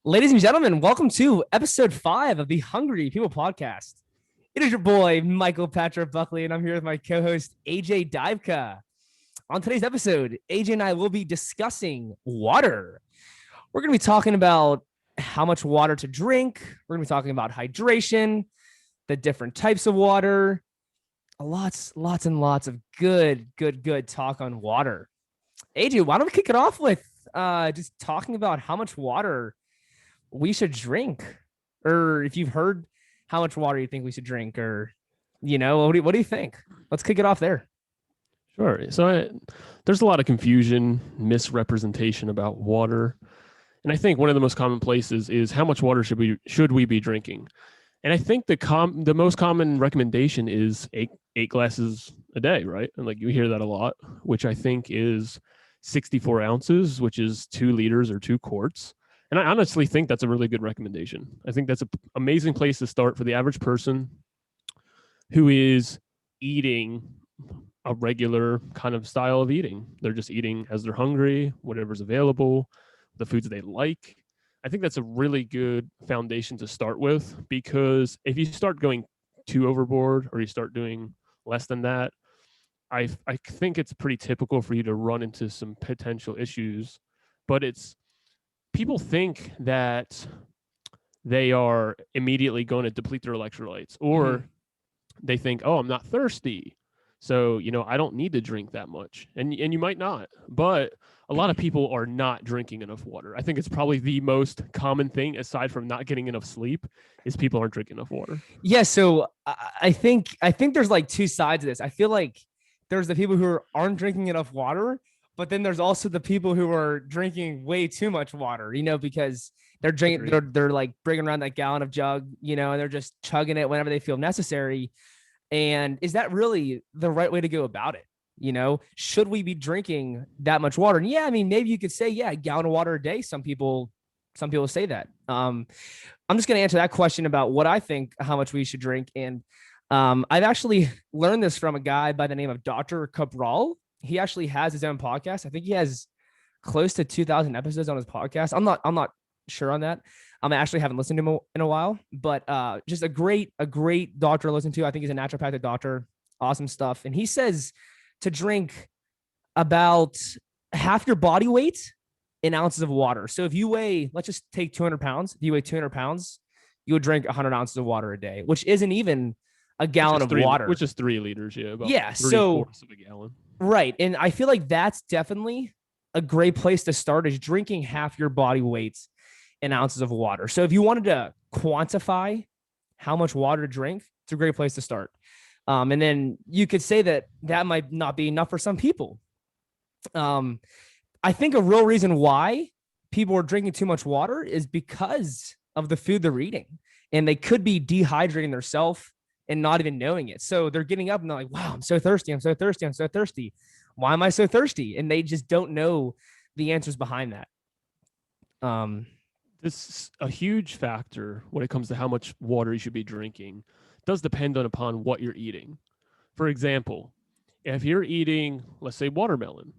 Ladies and gentlemen, welcome to episode 5 of the Hungry People podcast. It is your boy, Michael Patrick Buckley, and I'm here with my co host, AJ Dybka. On today's episode, AJ and I will be discussing water. We're going to be talking about how much water to drink. We're going to be talking about hydration, the different types of water, lots and lots of good talk on water. AJ, why don't we kick it off with just talking about how much water we should drink, or if you've heard how much water you think we should drink, or what do you think? Let's kick it off there. Sure. There's a lot of confusion, misrepresentation about water, and I think one of the most common places is how much water should we be drinking. And I think the most common recommendation is eight glasses a day, right? And like you hear that a lot, which I think is 64 ounces, which is 2 liters or 2 quarts. And I honestly think that's a really good recommendation. I think that's an amazing place to start for the average person who is eating a regular kind of style of eating. They're just eating as they're hungry, whatever's available, the foods they like. I think that's a really good foundation to start with, because if you start going too overboard or you start doing less than that, I think it's pretty typical for you to run into some potential issues. But people think that they are immediately going to deplete their electrolytes, or they think, oh, I'm not thirsty, so I don't need to drink that much. And you might not, but a lot of people are not drinking enough water. I think it's probably the most common thing, aside from not getting enough sleep, is people aren't drinking enough water. Yeah, so I think there's like two sides of this. I feel like there's the people who aren't drinking enough water, but then there's also the people who are drinking way too much water, because they're drinking, they're like bringing around that gallon of jug, and they're just chugging it whenever they feel necessary. And is that really the right way to go about it? Should we be drinking that much water? And yeah, I mean, maybe you could say, yeah, a gallon of water a day. Some people say that. I'm just going to answer that question about what I think, how much we should drink. And I've actually learned this from a guy by the name of Dr. Cabral. He actually has his own podcast. I think he has close to 2,000 episodes on his podcast. I'm not sure on that. I actually haven't listened to him in a while, but just a great doctor to listen to. I think he's a naturopathic doctor. Awesome stuff. And he says to drink about half your body weight in ounces of water. So if you weigh, let's just take 200 pounds. If you weigh 200 pounds, you would drink 100 ounces of water a day, which isn't even a gallon of water. Which is 3 liters, yeah. About 3/4 of a gallon. Right. And I feel like that's definitely a great place to start, is drinking half your body weight in ounces of water. So if you wanted to quantify how much water to drink, it's a great place to start. And then you could say that might not be enough for some people. I think a real reason why people are drinking too much water is because of the food they're eating, and they could be dehydrating themselves and not even knowing it. So they're getting up and they're like, wow, I'm so thirsty. I'm so thirsty. I'm so thirsty. Why am I so thirsty? And they just don't know the answers behind that. This is a huge factor when it comes to how much water you should be drinking. It does depend upon what you're eating. For example, if you're eating, let's say, watermelon,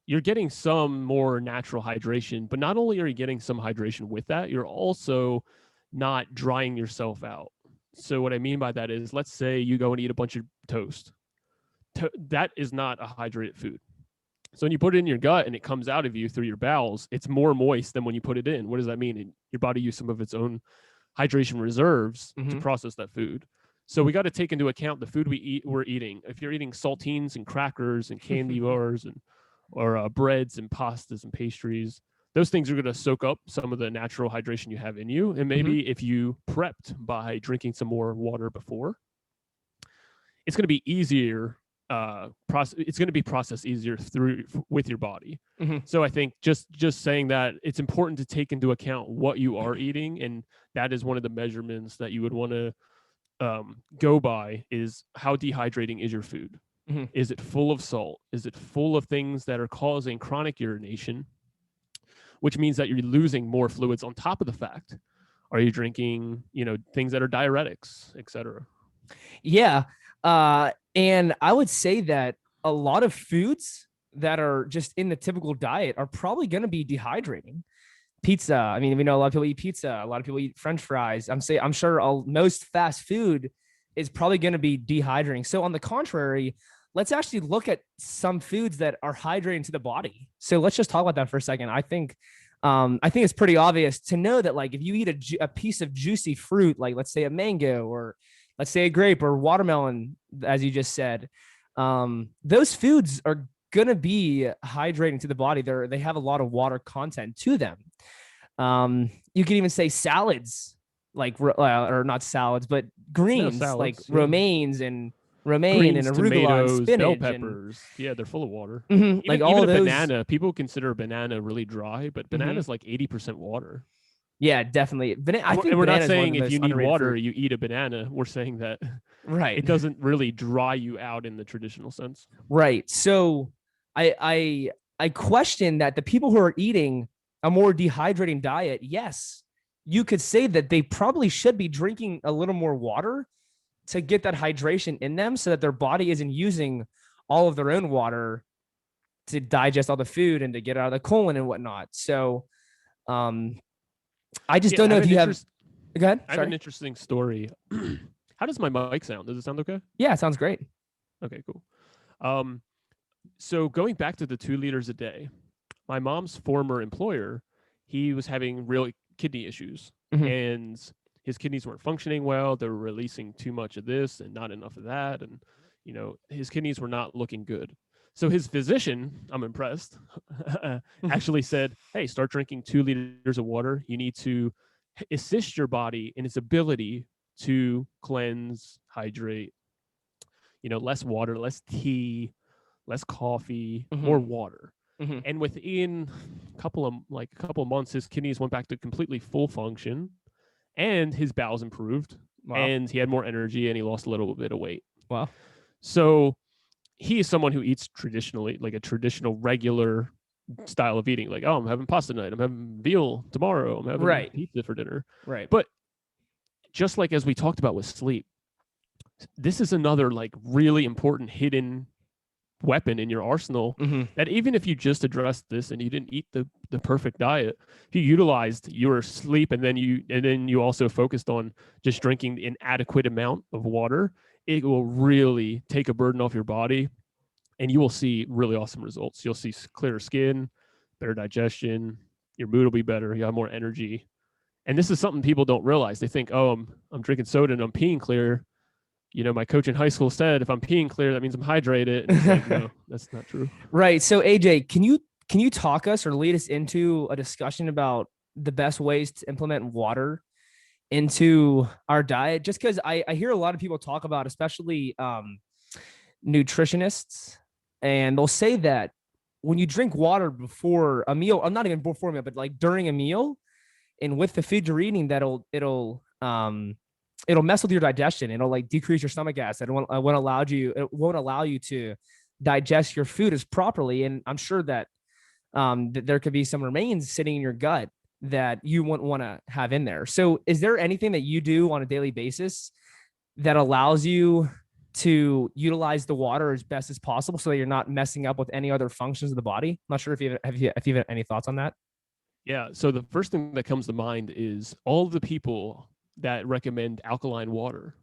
you're getting some more natural hydration, but not only are you getting some hydration with that, you're also not drying yourself out. So what I mean by that is, let's say you go and eat a bunch of toast. That is not a hydrated food. So when you put it in your gut and it comes out of you through your bowels, it's more moist than when you put it in. What does that mean? Your body used some of its own hydration reserves to process that food. So we got to take into account the food we're eating. If you're eating saltines and crackers and candy bars or breads and pastas and pastries, those things are going to soak up some of the natural hydration you have in you. And maybe if you prepped by drinking some more water before, it's going to be easier. It's going to be processed easier with your body. So I think just saying that, it's important to take into account what you are eating, and that is one of the measurements that you would want to go by, is how dehydrating is your food. Is it full of salt? Is it full of things that are causing chronic urination, which means that you're losing more fluids on top of the fact? Are you drinking, things that are diuretics, etc.? Yeah. And I would say that a lot of foods that are just in the typical diet are probably going to be dehydrating. pizza. I mean, we know a lot of people eat pizza. A lot of people eat French fries. I'm sure most fast food is probably going to be dehydrating. So on the contrary, let's actually look at some foods that are hydrating to the body. So let's just talk about that for a second. I think it's pretty obvious to know that like if you eat a piece of juicy fruit, like let's say a mango or let's say a grape or watermelon, as you just said, those foods are gonna be hydrating to the body. They have a lot of water content to them. You can even say salads, like or not salads, but greens, salads, like romaine and arugula tomatoes, and spinach, bell peppers. Yeah, they're full of water. Like all even of a those. banana. People consider a banana really dry, but banana's like 80% water. Yeah, definitely. I think we're not banana is one of saying the if most you need underrated water, fruit. you eat a banana. We're saying that Right. it doesn't really dry you out in the traditional sense. Right. So I question that the people who are eating a more dehydrating diet, yes, you could say that they probably should be drinking a little more water to get that hydration in them so that their body isn't using all of their own water to digest all the food and to get out of the colon and whatnot. So I just don't know if you have. Go ahead. I have an interesting story. How does my mic sound? Does it sound okay? Yeah, it sounds great. Okay, cool. So going back to the 2 liters a day, my mom's former employer, he was having real kidney issues, and his kidneys weren't functioning well. They were releasing too much of this and not enough of that, and his kidneys were not looking good. So his physician, I'm impressed, actually said, "Hey, start drinking 2 liters of water. You need to assist your body in its ability to cleanse, hydrate. Less water, less tea, less coffee, more water." And within a couple of months, his kidneys went back to completely full function, and his bowels improved, and he had more energy, and he lost a little bit of weight. Wow. So he is someone who eats traditionally, like a traditional regular style of eating. Like, oh, I'm having pasta tonight. I'm having veal tomorrow. I'm having pizza for dinner. Right. But just like as we talked about with sleep, this is another like really important hidden weapon in your arsenal that even if you just addressed this and you didn't eat the perfect diet, if you utilized your sleep and then you also focused on just drinking an adequate amount of water, it will really take a burden off your body, and you will see really awesome results. You'll see clearer skin, better digestion, your mood will be better, you have more energy. And this is something people don't realize. They think, oh, I'm drinking soda and I'm peeing clear. My coach in high school said, if I'm peeing clear, that means I'm hydrated. And it's like, no, that's not true. Right. So AJ, can you talk us or lead us into a discussion about the best ways to implement water into our diet? Just because I hear a lot of people talk about, especially nutritionists, and they'll say that when you drink water before a meal, not even before a meal, but like during a meal and with the food you're eating, it'll mess with your digestion. It'll like decrease your stomach acid. It won't allow you to digest your food as properly. And I'm sure that there could be some remains sitting in your gut that you wouldn't want to have in there. So is there anything that you do on a daily basis that allows you to utilize the water as best as possible so that you're not messing up with any other functions of the body? I'm not sure if you have any thoughts on that. Yeah. So the first thing that comes to mind is all the people that recommend alkaline water.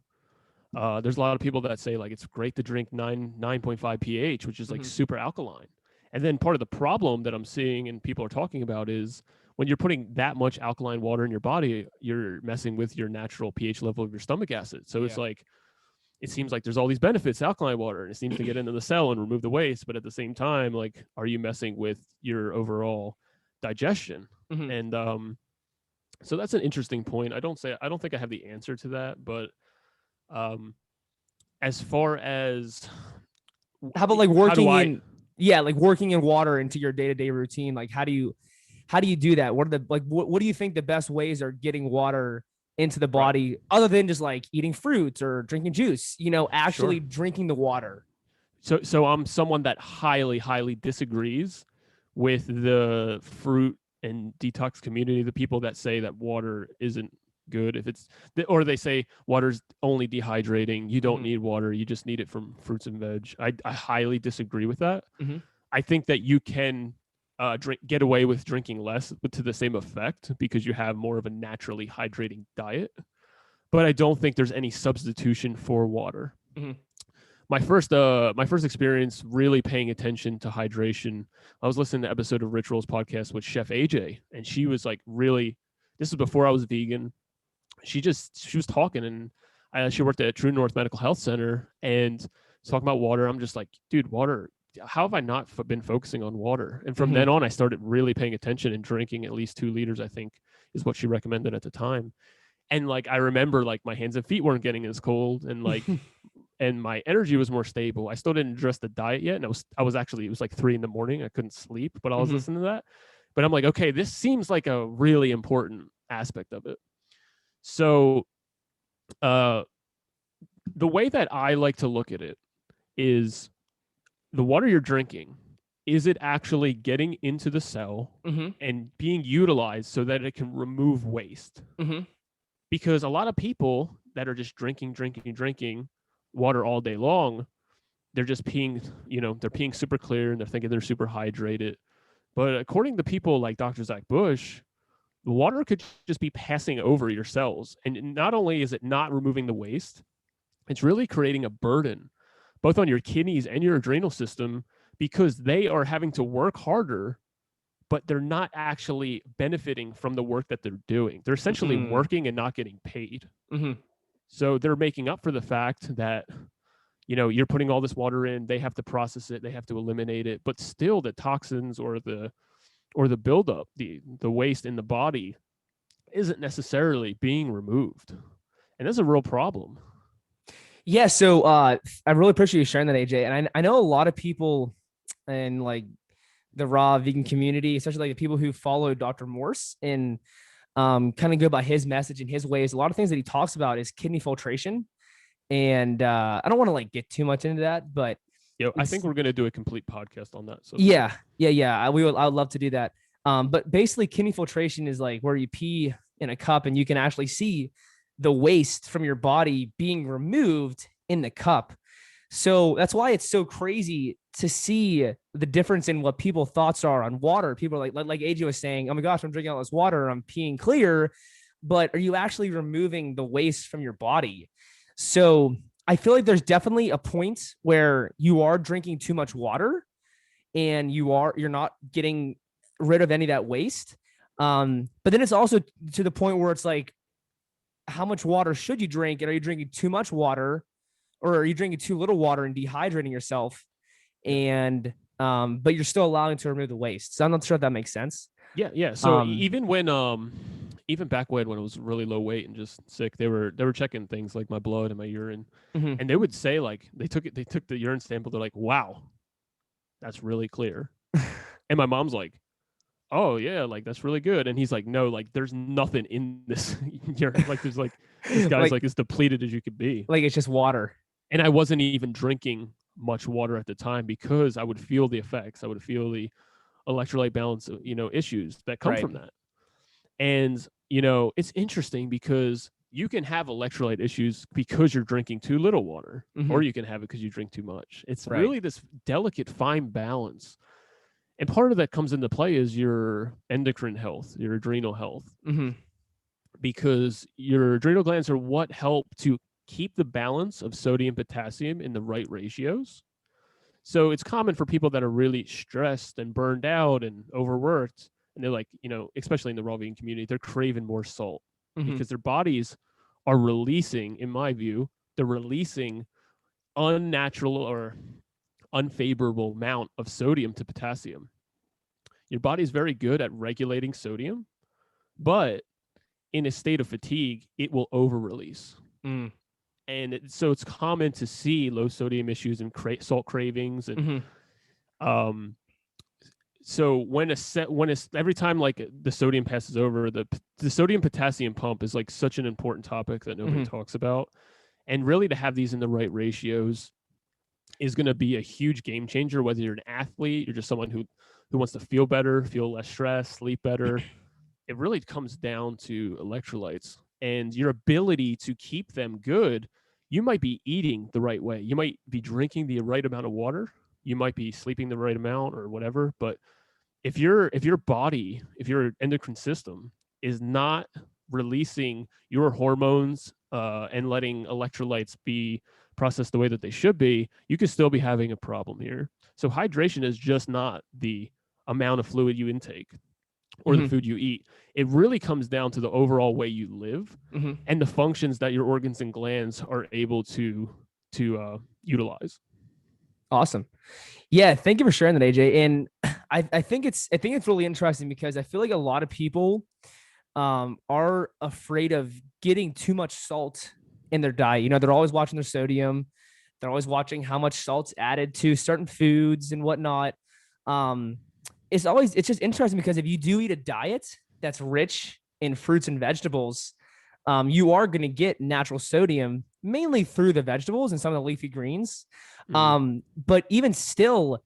There's a lot of people that say like it's great to drink 9.5 pH, which is like super alkaline. And then part of the problem that I'm seeing and people are talking about is when you're putting that much alkaline water in your body, you're messing with your natural pH level of your stomach acid. So it's like, it seems like there's all these benefits to alkaline water, and it seems to get into the cell and remove the waste. But at the same time, like, are you messing with your overall digestion? And so that's an interesting point. I don't think I have the answer to that, but as far as how about like working in water into your day-to-day routine, like how do you do that? What do you think the best ways are getting water into the body other than just like eating fruits or drinking juice, actually drinking the water? So I'm someone that highly disagrees with the fruit and detox community, the people that say that water isn't good, or they say water's only dehydrating, you don't need water, you just need it from fruits and veg. I highly disagree with that. I think that you can get away with drinking less, but to the same effect, because you have more of a naturally hydrating diet. But I don't think there's any substitution for water. Mm-hmm. My first experience really paying attention to hydration, I was listening to an episode of Rich Roll's podcast with Chef AJ, and she was like, really, this is before I was vegan. She was talking, and she worked at True North Medical Health Center and talking about water. I'm just like, dude, water. How have I not been focusing on water? And from then on, I started really paying attention and drinking at least 2 liters, I think is what she recommended at the time. And like, I remember like my hands and feet weren't getting as cold, and like, and my energy was more stable. I still didn't address the diet yet. And I was actually, it was like 3 a.m. I couldn't sleep, but I was listening to that. But I'm like, okay, this seems like a really important aspect of it. So the way that I like to look at it is the water you're drinking, is it actually getting into the cell and being utilized so that it can remove waste? Because a lot of people that are just drinking water all day long, they're just peeing, they're peeing super clear and they're thinking they're super hydrated. But according to people like Dr. Zach Bush, the water could just be passing over your cells. And not only is it not removing the waste, it's really creating a burden both on your kidneys and your adrenal system, because they are having to work harder, but they're not actually benefiting from the work that they're doing. They're essentially working and not getting paid. So they're making up for the fact that, you're putting all this water in, they have to process it, they have to eliminate it, but still the toxins or the buildup, the waste in the body isn't necessarily being removed. And that's a real problem. Yeah, so I really appreciate you sharing that, AJ. And I know a lot of people in like the raw vegan community, especially like the people who follow Dr. Morse and kind of go by his message and his ways. A lot of things that he talks about is kidney filtration. And I don't want to like get too much into that, but I think we're going to do a complete podcast on that. So yeah. I would love to do that. But basically kidney filtration is like where you pee in a cup and you can actually see the waste from your body being removed in the cup. So that's why it's so crazy to see the difference in what people's thoughts are on water. People are like AJ was saying, oh my gosh, I'm drinking all this water, I'm peeing clear, but are you actually removing the waste from your body? So I feel like there's definitely a point where you are drinking too much water and you're not getting rid of any of that waste. But then it's also to the point where it's like, how much water should you drink? And are you drinking too much water, or are you drinking too little water and dehydrating yourself? And but you're still allowing to remove the waste. So I'm not sure if that makes sense. Yeah. So even back when it was really low weight and just sick, they were checking things like my blood and my urine, and they would say like they took the urine sample. They're like, wow, that's really clear. And my mom's like, oh yeah, like that's really good. And he's like, no, like there's nothing in this urine. Like there's like this guy's like as depleted as you could be. Like it's just water. And I wasn't even drinking much water at the time because I would feel the effects. I would feel the electrolyte balance, issues that come from that. And, it's interesting because you can have electrolyte issues because you're drinking too little water, or you can have it because you drink too much. It's really this delicate, fine balance. And part of that comes into play is your endocrine health, your adrenal health, because your adrenal glands are what help to keep the balance of sodium, potassium in the right ratios. So it's common for people that are really stressed and burned out and overworked, and they're like, especially in the raw vegan community, they're craving more salt because their bodies are releasing, in my view, they're releasing unnatural or unfavorable amount of sodium to potassium. Your body is very good at regulating sodium, but in a state of fatigue, it will over-release. And so it's common to see low sodium issues and salt cravings. And so when every time like the sodium passes over, the sodium potassium pump is like such an important topic that nobody talks about. And really to have these in the right ratios is going to be a huge game changer, whether you're an athlete, you're just someone who wants to feel better, feel less stress, sleep better. It really comes down to electrolytes and your ability to keep them good. You might be eating the right way. You might be drinking the right amount of water. You might be sleeping the right amount or whatever, but if your body, if your endocrine system is not releasing your hormones and letting electrolytes be processed the way that they should be, you could still be having a problem here. So hydration is just not the amount of fluid you intake or the food you eat. It really comes down to the overall way you live and the functions that your organs and glands are able to utilize. Awesome. Yeah, thank you for sharing that, AJ. And I think it's really interesting because I feel like a lot of people are afraid of getting too much salt in their diet. You know, they're always watching their sodium. They're always watching how much salt's added to certain foods and whatnot. It's just interesting because if you do eat a diet that's rich in fruits and vegetables, you are going to get natural sodium mainly through the vegetables and some of the leafy greens. But even still,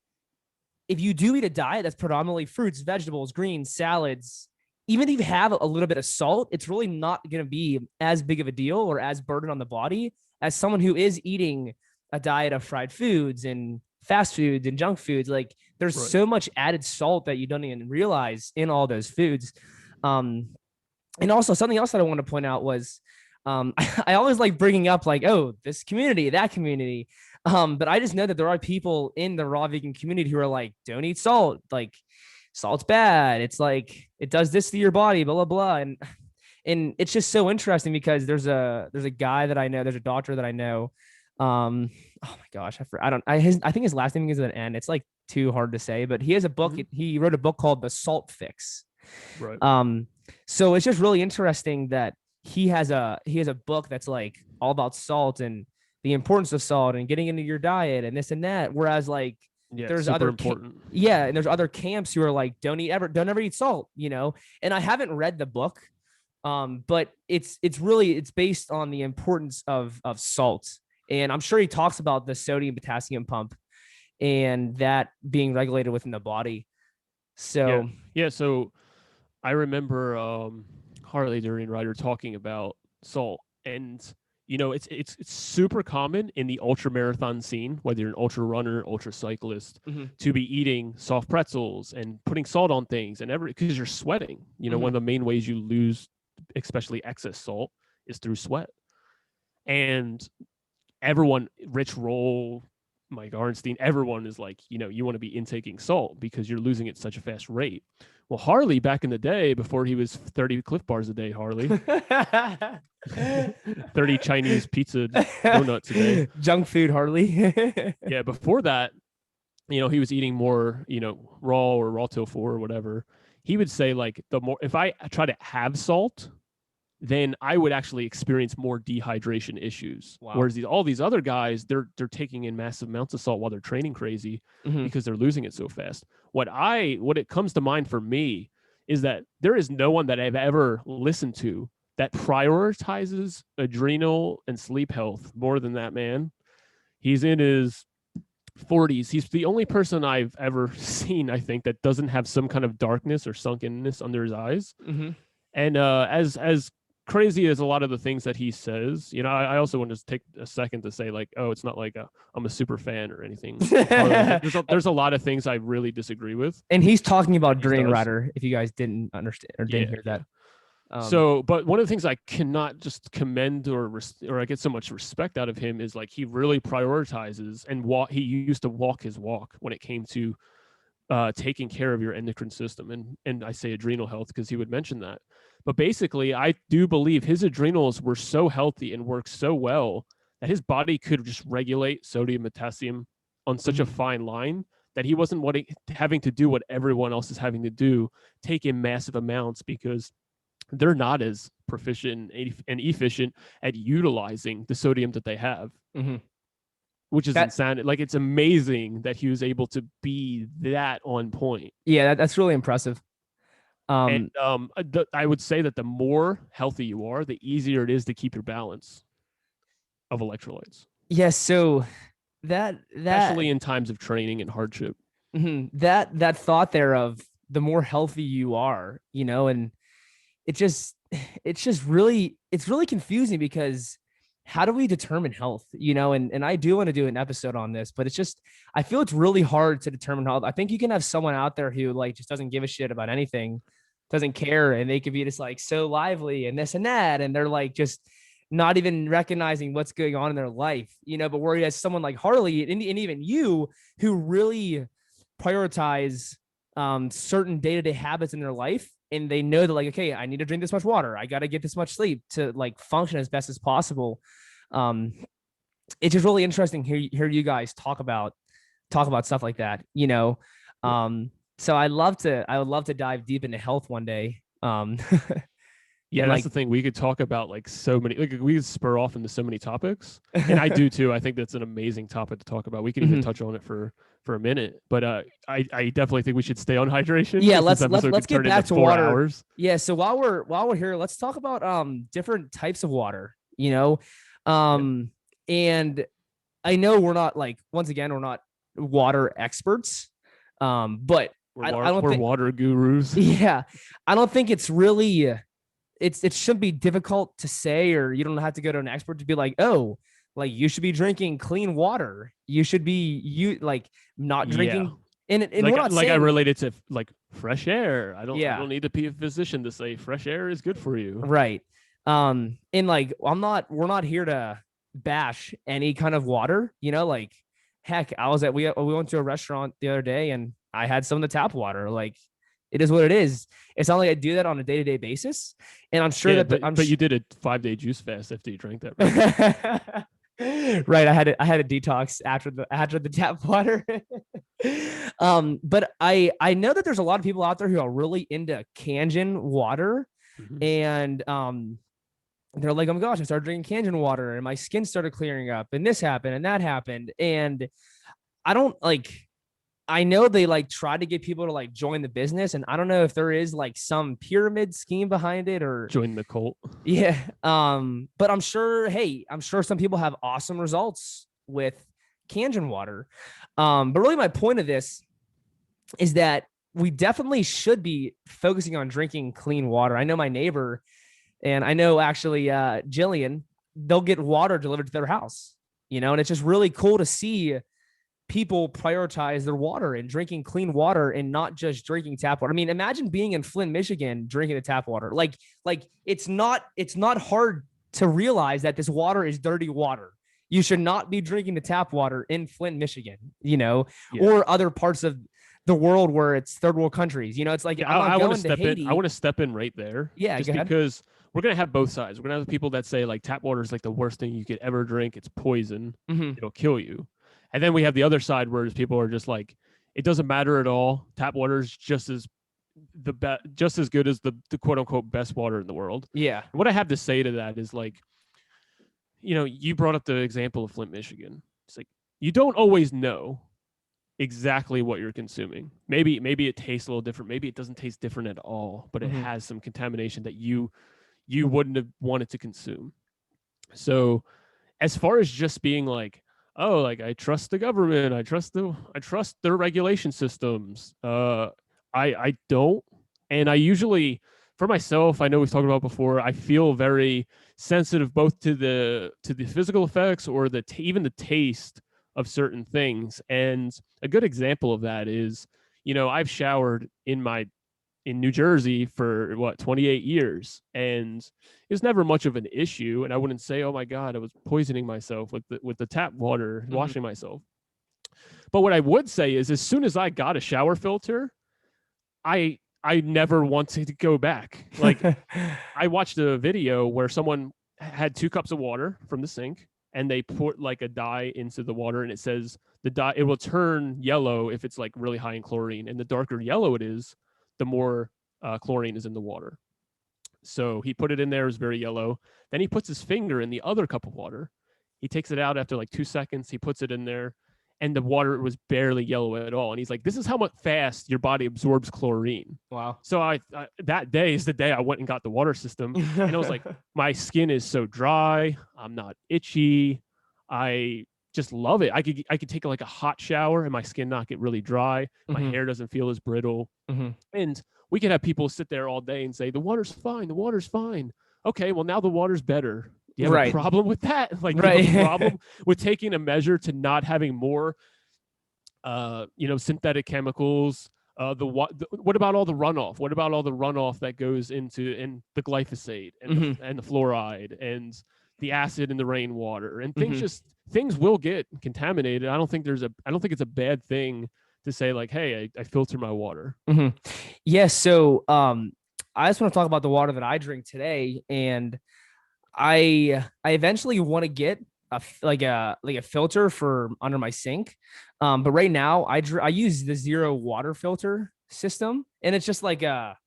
if you do eat a diet that's predominantly fruits, vegetables, greens, salads, even if you have a little bit of salt, it's really not going to be as big of a deal or as burden on the body as someone who is eating a diet of fried foods and fast foods and junk foods. Like there's so much added salt that you don't even realize in all those foods. And also something else that I want to point out was I always like bringing up like, oh, this community, that community. But I just know that there are people in the raw vegan community who are like, don't eat salt. Like salt's bad. It's like, it does this to your body, blah, blah, blah. And it's just so interesting because there's a guy that I know, there's a doctor that I know. Oh my gosh, I think his last name is an N. It's like too hard to say, but he has a book. He wrote a book called The Salt Fix. Right. So it's just really interesting that he has a book that's like all about salt and the importance of salt and getting into your diet and this and that. Whereas like there's other important. And there's other camps who are like, don't ever eat salt, you know? And I haven't read the book. But it's based on the importance of salt. And I'm sure he talks about the sodium potassium pump and that being regulated within the body. So so I remember Harley during Ryder talking about salt, and you know it's super common in the ultra marathon scene, whether you're an ultra runner, ultra cyclist, to be eating soft pretzels and putting salt on things and because you're sweating. You know, one of the main ways you lose, especially excess salt, is through sweat. And everyone, Rich Roll, Mike Arnstein, everyone is like, you know, you want to be intaking salt because you're losing it at such a fast rate. Well, Harley, back in the day, before he was 30 Cliff Bars a day, Harley, 30 Chinese pizza donuts a day. Junk food, Harley. Yeah, before that, you know, he was eating more, you know, raw or raw tofu or whatever. He would say, like, if I try to have salt, then I would actually experience more dehydration issues. Wow. Whereas all these other guys, they're taking in massive amounts of salt while they're training crazy because they're losing it so fast. What it comes to mind for me is that there is no one that I've ever listened to that prioritizes adrenal and sleep health more than that man. He's in his 40s. He's the only person I've ever seen, I think, that doesn't have some kind of darkness or sunkenness under his eyes. And as crazy as a lot of the things that he says, you know, I also want to take a second to say, like, oh, it's not like I'm a super fan or anything. There's a lot of things I really disagree with. And he's talking about Drain Rider, if you guys didn't understand or didn't hear that. But one of the things I cannot just commend or I get so much respect out of him is like he really prioritizes and he used to walk his walk when it came to taking care of your endocrine system. And I say adrenal health because he would mention that. But basically, I do believe his adrenals were so healthy and worked so well that his body could just regulate sodium, potassium on such a fine line that he wasn't having to do what everyone else is having to do, take in massive amounts, because they're not as proficient and efficient at utilizing the sodium that they have. Which is insane. Like, it's amazing that he was able to be that on point. Yeah, that's really impressive. I would say that the more healthy you are, the easier it is to keep your balance of electrolytes. Yes, so that especially in times of training and hardship. That thought there of the more healthy you are, you know, and it's really confusing because how do we determine health? And I do want to do an episode on this, but it's just, I feel it's really hard to determine health. I think you can have someone out there who like just doesn't give a shit about anything, doesn't care, and they could be just like so lively and this and that, and they're like just not even recognizing what's going on in their life, but whereas someone like Harley and even you, who really prioritize certain day-to-day habits in their life, and they know that like, okay, I need to drink this much water, I got to get this much sleep to like function as best as possible. um it's just really interesting hear you guys talk about stuff like that. So I would love to dive deep into health one day. Yeah, that's the thing. We could talk about like so many, like we could spur off into so many topics, and I do too. I think that's an amazing topic to talk about. We can even touch on it for a minute, but I definitely think we should stay on hydration. Yeah, let's get back to water. Hours. Yeah, so while we're here, let's talk about different types of water. And I know we're not like, once again, we're not water experts, but I don't think we're water gurus. Yeah, I don't think it's really. It shouldn't be difficult to say, or you don't have to go to an expert to be like, oh, like you should be drinking clean water. You should be not drinking. Yeah. And we're not saying, I relate it to like fresh air. I don't need to be a physician to say fresh air is good for you. Right. And like, we're not here to bash any kind of water, like, heck, we went to a restaurant the other day and I had some of the tap water. Like, it is what it is. It's not like I do that on a day-to-day basis. And I'm sure but you did a 5-day juice fast after you drank that. Right? Right. I had a detox after the tap water. But I know that there's a lot of people out there who are really into Kangen water. And they're like, oh my gosh, I started drinking Kangen water and my skin started clearing up and this happened and that happened. And I know they like try to get people to like join the business, and I don't know if there is like some pyramid scheme behind it or join the cult. Yeah. But I'm sure some people have awesome results with Kangen water. But really my point of this is that we definitely should be focusing on drinking clean water. I know my neighbor, and I know actually Jillian, they'll get water delivered to their house, and it's just really cool to see people prioritize their water and drinking clean water and not just drinking tap water. I mean, imagine being in Flint, Michigan, drinking the tap water. Like it's not hard to realize that this water is dirty water. You should not be drinking the tap water in Flint, Michigan, or other parts of the world where it's third world countries. It's like, I want to step in. I want to step in right there. Yeah, just because we're going to have both sides. We're going to have people that say like tap water is like the worst thing you could ever drink. It's poison. It'll kill you. And then we have the other side where people are just like, it doesn't matter at all. Tap water is just as good as the quote unquote best water in the world. Yeah. And what I have to say to that is like, you brought up the example of Flint, Michigan. It's like, you don't always know exactly what you're consuming. Maybe it tastes a little different. Maybe it doesn't taste different at all, but it has some contamination that you wouldn't have wanted to consume. So as far as just being like, oh, like I trust the government, I trust their regulation systems. I don't. And I usually, for myself, I know we've talked about before, I feel very sensitive both to the physical effects or even the taste of certain things. And a good example of that is, I've showered in New Jersey for 28 years, and it was never much of an issue. And I wouldn't say, oh my God, I was poisoning myself with the tap water, washing myself. But what I would say is, as soon as I got a shower filter, I never wanted to go back. Like I watched a video where someone had 2 cups of water from the sink and they put like a dye into the water, and it says the dye, it will turn yellow if it's like really high in chlorine, and the darker yellow it is, the more chlorine is in the water. So he put it in there, it was very yellow. Then he puts his finger in the other cup of water. He takes it out after like 2 seconds. He puts it in there, and the water was barely yellow at all. And he's like, this is how much fast your body absorbs chlorine. Wow. So I that day is the day I went and got the water system. And I was like, my skin is so dry. I'm not itchy. I just love it. I could take like a hot shower and my skin not get really dry. My hair doesn't feel as brittle. And we could have people sit there all day and say, the water's fine. The water's fine. Okay, well, now the water's better. Do you have Right. a problem with that? Like, do you Right. have a problem with taking a measure to not having more, synthetic chemicals? What about all the runoff? What about all the runoff that goes into the glyphosate and hmm the fluoride and the acid in the rainwater, and hmm things will get contaminated. I don't think it's a bad thing to say like, hey, I filter my water. hmm Yeah. So, I just want to talk about the water that I drink today, and I eventually want to get like a filter for under my sink. But right now I use the zero water filter system, and it's just like It's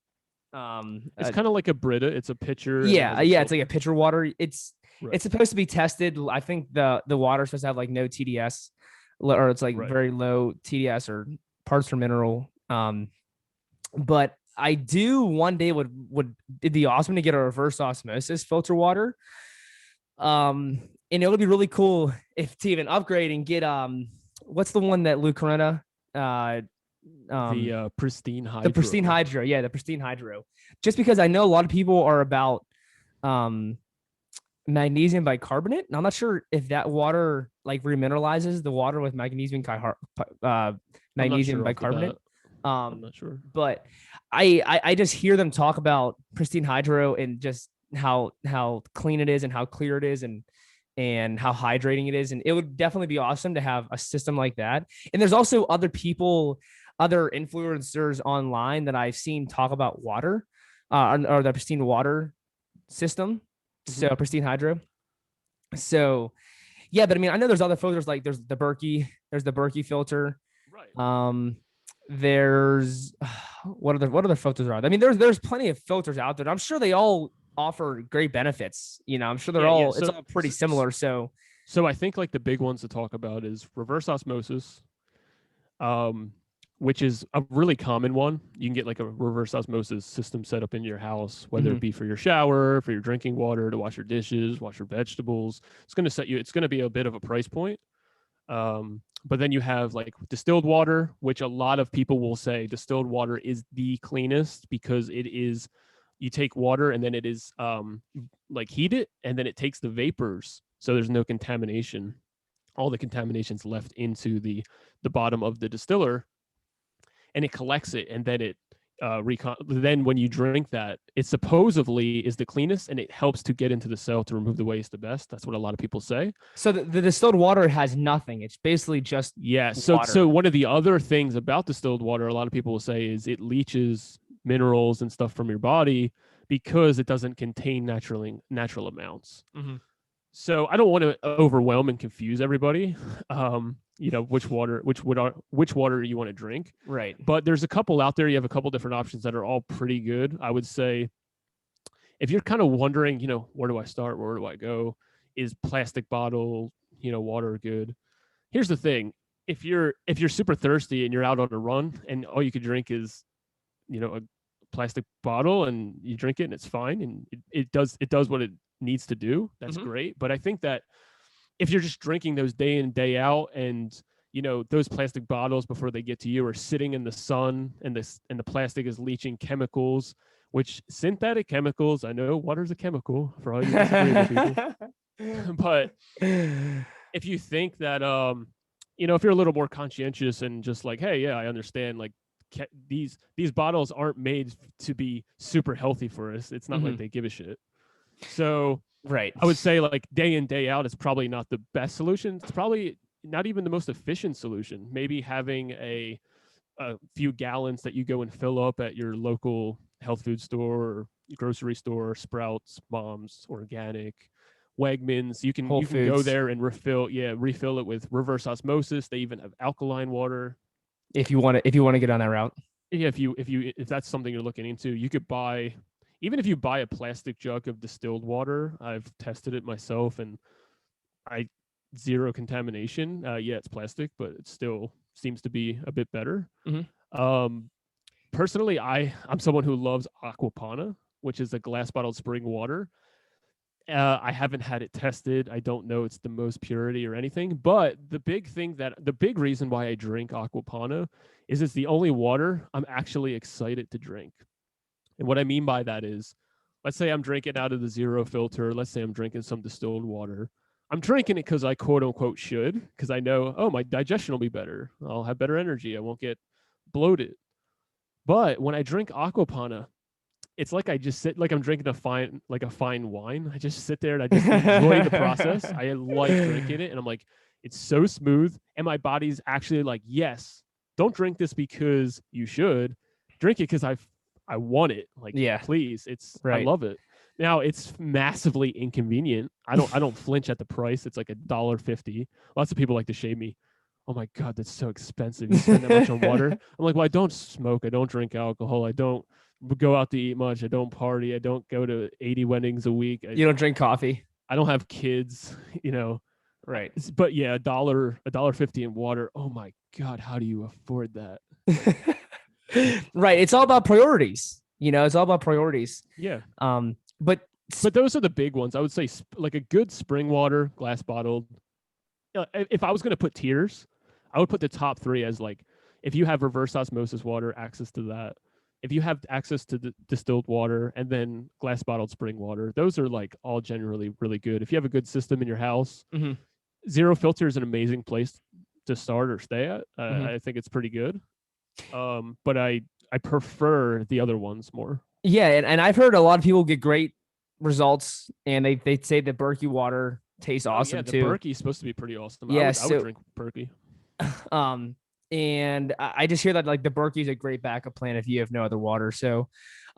kind of like a Brita. It's a pitcher and it yeah, has a yeah, it's like filter. a pitcher water. It's Right. supposed to be tested. I think the water is supposed to have like no TDS, or it's like Right. very low TDS or parts per mineral. But I do one day would it'd be awesome to get a reverse osmosis filter water. And it would be really cool if to even upgrade and get what's the one that Lou Corona The pristine the pristine hydro. hydro. Yeah, the pristine hydro. Just because I know a lot of people are about um magnesium bicarbonate, and I'm not sure if that water like remineralizes the water with I'm not magnesium sure off the bicarbonate. bat. I'm not sure. But I just hear them talk about pristine hydro and just how clean it is and how clear it is and how hydrating it is, and it would definitely be awesome to have a system like that. And there's also other influencers online that I've seen talk about water, or the pristine water system, so Mhm. pristine hydro. So yeah, but I mean, I know there's other filters, like there's the Berkey filter. Right. Um, there's what other filters are there? I mean, there's plenty of filters out there. I'm sure they all offer great benefits. I'm sure Yeah. it's all pretty similar. So I think like the big ones to talk about is reverse osmosis, um, which is a really common one. You can get like a reverse osmosis system set up in your house, whether Mhm. it be for your shower, for your drinking water, to wash your dishes, wash your vegetables. It's going to be a bit of a price point. But then you have like distilled water, which a lot of people will say distilled water is the cleanest because you take water and then it is like heat it and then it takes the vapors. So there's no contamination. All the contamination's left into the bottom of the distiller, and it collects it, and then then when you drink that, it supposedly is the cleanest, and it helps to get into the cell to remove the waste the best. That's what a lot of people say. So the distilled water has nothing. It's basically just Yeah. water. So one of the other things about distilled water, a lot of people will say, is it leaches minerals and stuff from your body because it doesn't contain natural amounts. Mm-hmm. So I don't want to overwhelm and confuse everybody. Which water you want to drink. Right. But there's a couple out there. You have a couple different options that are all pretty good. I would say if you're kind of wondering, where do I start? Where do I go? Is plastic bottle, water good? Here's the thing. If you're super thirsty and you're out on a run and all you could drink is, a plastic bottle and you drink it and it's fine and it does what it needs to do, that's great. But I think that if you're just drinking those day in day out and those plastic bottles before they get to you are sitting in the sun and the plastic is leaching chemicals, which synthetic chemicals, I know water's a chemical for all you disagreeable people. But if you think that if you're a little more conscientious and just like, hey, yeah, I understand, like these bottles aren't made to be super healthy for us. It's not like they give a shit. So right. I would say like day in, day out is probably not the best solution. It's probably not even the most efficient solution. Maybe having a few gallons that you go and fill up at your local health food store or grocery store, Sprouts, Mom's, Organic, Wegmans. You can go there and refill it with reverse osmosis. They even have alkaline water. If you want to get on that route. Yeah, if that's something you're looking into, you could buy. Even if you buy a plastic jug of distilled water, I've tested it myself and zero contamination. Yeah, it's plastic, but it still seems to be a bit better. Personally, I'm someone who loves Aquapana, which is a glass bottled spring water. I haven't had it tested. I don't know it's the most purity or anything, but the big reason why I drink Aquapana is it's the only water I'm actually excited to drink. And what I mean by that is let's say I'm drinking out of the zero filter. Let's say I'm drinking some distilled water. I'm drinking it because I quote unquote should, because I know, oh, my digestion will be better. I'll have better energy. I won't get bloated. But when I drink Aquapana, it's like I just sit like I'm drinking a fine wine. I just sit there and I just enjoy the process. I like drinking it, and I'm like, it's so smooth, and my body's actually like, yes, don't drink this because you should, drink it because I want it. Like, Yeah. please, it's Right. I love it. Now it's massively inconvenient. I don't flinch at the price. It's like $1.50. Lots of people like to shame me. Oh my God, that's so expensive. You spend that much on water. I'm like, well, I don't smoke. I don't drink alcohol. I don't go out to eat much. I don't party. I don't go to 80 weddings a week. You don't drink coffee. I don't have kids, Right. But yeah, $1.50 in water. Oh my God, how do you afford that? Right. It's all about priorities. It's all about priorities. Yeah. But those are the big ones. I would say like a good spring water, glass bottled. If I was going to put tiers, I would put the top 3 as like, if you have reverse osmosis water, access to that. If you have access to the distilled water, and then glass bottled spring water, those are like all generally really good. If you have a good system in your house, zero filter is an amazing place to start or stay at. I think it's pretty good. But I prefer the other ones more. Yeah, and I've heard a lot of people get great results, and they say the Berkey water tastes awesome too. The Berkey is supposed to be pretty awesome. Yeah, I would drink Berkey. And I just hear that like the Berkey is a great backup plan if you have no other water. So,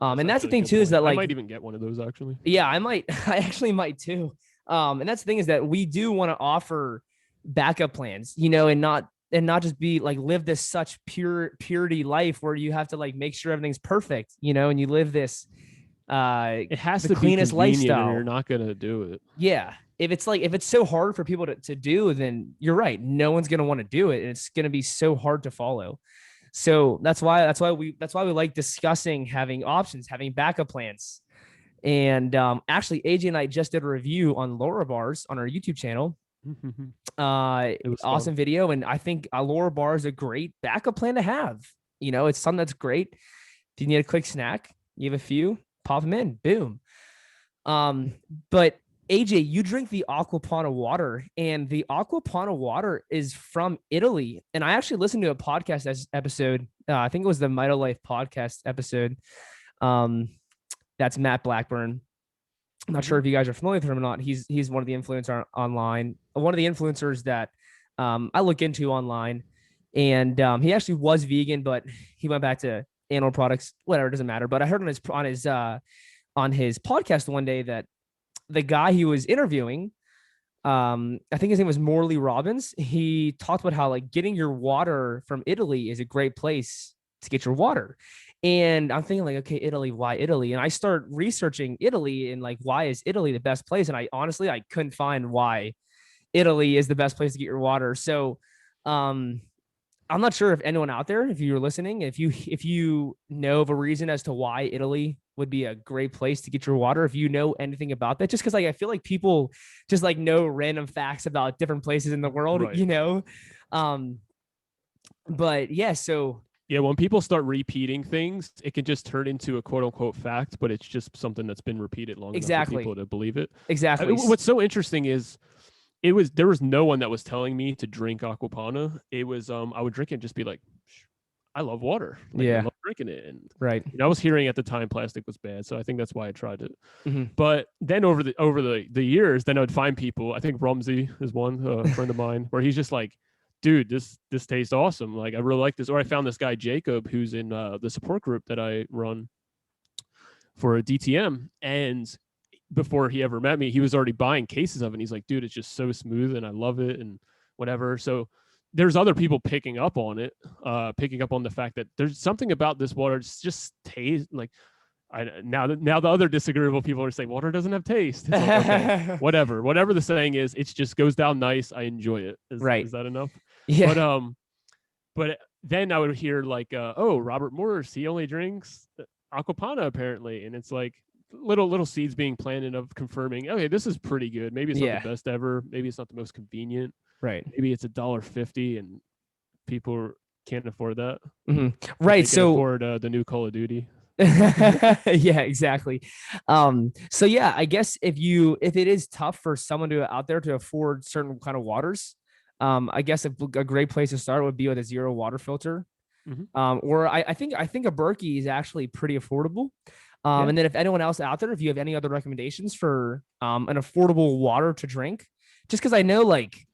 and that's the thing too, is that like I might even get one of those actually. Yeah, I actually might too. And that's the thing, is that we do want to offer backup plans, and not just be like live this such purity life where you have to like make sure everything's perfect, and you live this it has the to cleanest be lifestyle. Or you're not gonna do it. Yeah. If it's so hard for people to do, then you're right. No one's gonna want to do it, and it's gonna be so hard to follow. So that's why we like discussing having options, having backup plans. And actually, AJ and I just did a review on Laura bars on our YouTube channel. It was awesome video, and I think a Laura bar is a great backup plan to have. It's something that's great. If you need a quick snack, you have a few, pop them in, boom. But AJ, you drink the Aquapana water, and the Aquapana water is from Italy. And I actually listened to a podcast episode. I think it was the Mito Life podcast episode. That's Matt Blackburn. I'm not sure if you guys are familiar with him or not. He's one of the influencers online, one of the influencers that I look into online. And he actually was vegan, but he went back to animal products. Whatever, it doesn't matter. But I heard on his podcast one day that the guy he was interviewing, I think his name was Morley Robbins. He talked about how like getting your water from Italy is a great place to get your water. And I'm thinking like, okay, Italy, why Italy? And I start researching Italy and like, why is Italy the best place? And I couldn't find why Italy is the best place to get your water. So, I'm not sure if anyone out there, if you're listening, if you know of a reason as to why Italy would be a great place to get your water, if you know anything about that, just because like I feel like people just like know random facts about different places in the world, right. But yeah, so yeah, when people start repeating things, it can just turn into a quote unquote fact, but it's just something that's been repeated long enough for people to believe it. Exactly. What's so interesting is there was no one that was telling me to drink Aquapana. It was I would drink it and just be like, I love water. Like, I love drinking it. And right. I was hearing at the time plastic was bad, so I think that's why I tried it. But then over the years, then I would find people. I think Rumsey is one, a friend of mine, where he's just like, dude, this tastes awesome. Like, I really like this. Or I found this guy Jacob, who's in the support group that I run for a DTM, and before he ever met me, he was already buying cases of it. And he's like, dude, it's just so smooth and I love it and whatever. So there's other people picking up on it, picking up on the fact that there's something about this water. It's just taste like, now the other disagreeable people are saying water doesn't have taste. It's like, okay, whatever the saying is, it just goes down nice. I enjoy it. Is that enough? Yeah. But then I would hear like, oh, Robert Morris, he only drinks Aquapana apparently. And it's like, little seeds being planted of confirming, okay, this is pretty good. Maybe it's not the best ever. Maybe it's not the most convenient. Right. Maybe it's $1.50 and people can't afford that. Right. So afford the new Call of Duty. Yeah, exactly. So yeah, I guess if it is tough for someone to out there to afford certain kind of waters, I guess a great place to start would be with a zero water filter. Mhm. Or I think a Berkey is actually pretty affordable. Yeah. And then if anyone else out there, if you have any other recommendations for an affordable water to drink, just because I know like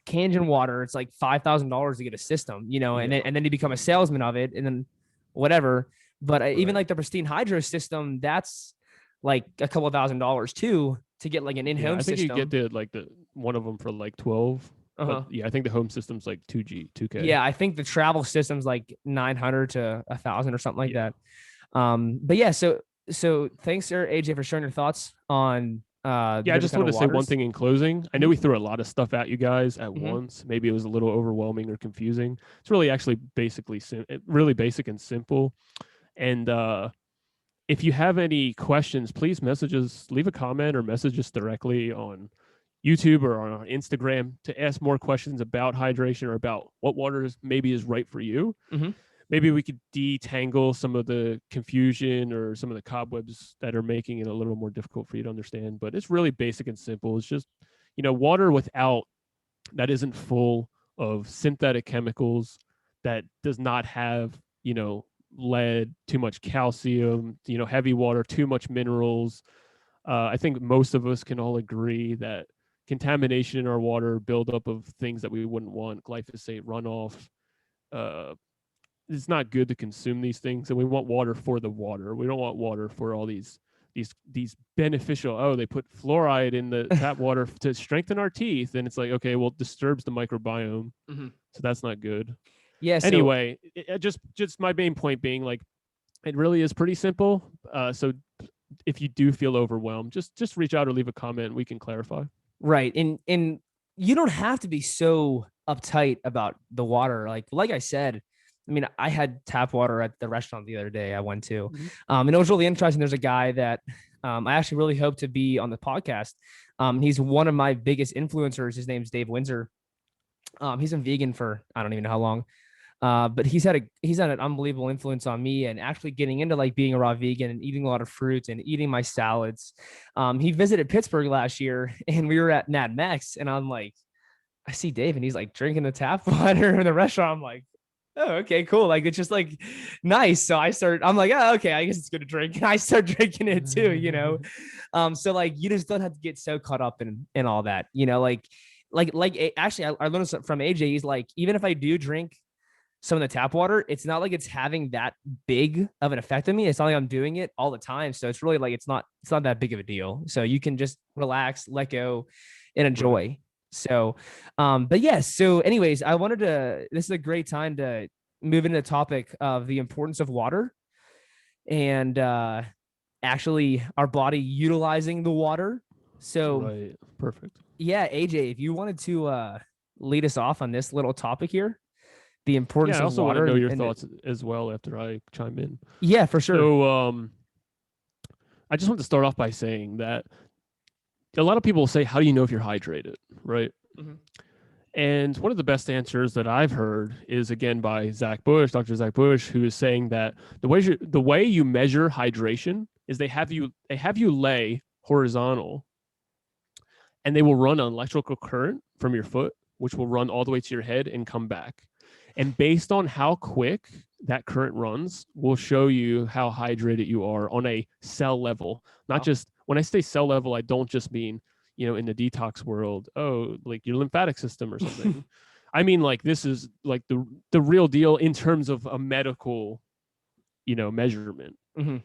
Kangen water, it's like $5,000 to get a system, and Yeah. then you become a salesman of it, and then whatever. But even Right. like the Pristine Hydro system, that's like a couple of $1,000s too to get like an Yeah, in-home I think you get system. the one of them for like 12, but Uh-huh. yeah, I think the home system's like 2K. Yeah, I think the travel system's like 900 to 1,000 or something like Yeah. that. But yeah, so thanks, sir, AJ, for sharing your thoughts on the Yeah, I different just kind want of to say one waters. thing in closing. I know Mhm, we threw a lot of stuff at you guys at mhm. once. Maybe it was a little overwhelming or confusing. It's really actually basically really basic and simple. And if you have any questions, please message us, leave a comment or message us directly on YouTube or on our Instagram to ask more questions about hydration or about what water maybe is right for you. Mhm. Maybe we could detangle some of the confusion or some of the cobwebs that are making it a little more difficult for you to understand. But it's really basic and simple. It's just, water without that isn't full of synthetic chemicals, that does not have, lead, too much calcium, heavy water, too much minerals. I think most of us can all agree that contamination in our water, buildup of things that we wouldn't want, glyphosate runoff, uh, it's not good to consume these things, and we want water for the water. We don't want water for all these beneficial. Oh, they put fluoride in the tap water to strengthen our teeth, and it's like, okay, well, it disturbs the microbiome, Mhm. so that's not good. Yeah, so Anyway, just my main point being like, it really is pretty simple. So if you do feel overwhelmed, just reach out or leave a comment. We can clarify. right, and you don't have to be so uptight about the water. Like I said, I mean, I had tap water at the restaurant the other day I went to, Mhm. and it was really interesting. There's a guy that I actually really hope to be on the podcast. He's one of my biggest influencers. His name's Dave Windsor. He's been vegan for I don't even know how long. But he's had an unbelievable influence on me and actually getting into like being a raw vegan and eating a lot of fruit and eating my salads. He visited Pittsburgh last year and we were at Mad Max and I'm like, I see Dave and he's like drinking the tap water in the restaurant. I'm like, oh, okay, cool. Like it's just like nice. So I'm like, oh, okay, I guess it's good to drink. And I start drinking it too. So like you just don't have to get so caught up in all that, actually I learned from AJ. He's like, even if I do drink some of the tap water, it's not like it's having that big of an effect on me. It's not like I'm doing it all the time. So it's really like it's not that big of a deal. So you can just relax, let go, and Right. enjoy. So but yes, so anyways, this is a great time to move into the topic of the importance of water and actually our body utilizing the water. So Right. Perfect. yeah, AJ, if you wanted to lead us off on this little topic here, the Yeah, importance I of also want to water know your and thoughts as well after I chime in. yeah, for sure. So, I just want to start off by saying that a lot of people say, "How do you know if you're hydrated?" Right? Mhm. And one of the best answers that I've heard is again by Zach Bush, Dr. Zach Bush, who is saying that the way you measure hydration is they have you lay horizontal, and they will run an electrical current from your foot, which will run all the way to your head and come back. And based on how quick that current runs, will show you how hydrated you are on a cell level. Not Wow. just when I say cell level, I don't just mean, in the detox world, oh, like your lymphatic system or something. I mean, like this is like the real deal in terms of a medical, measurement. Mhm.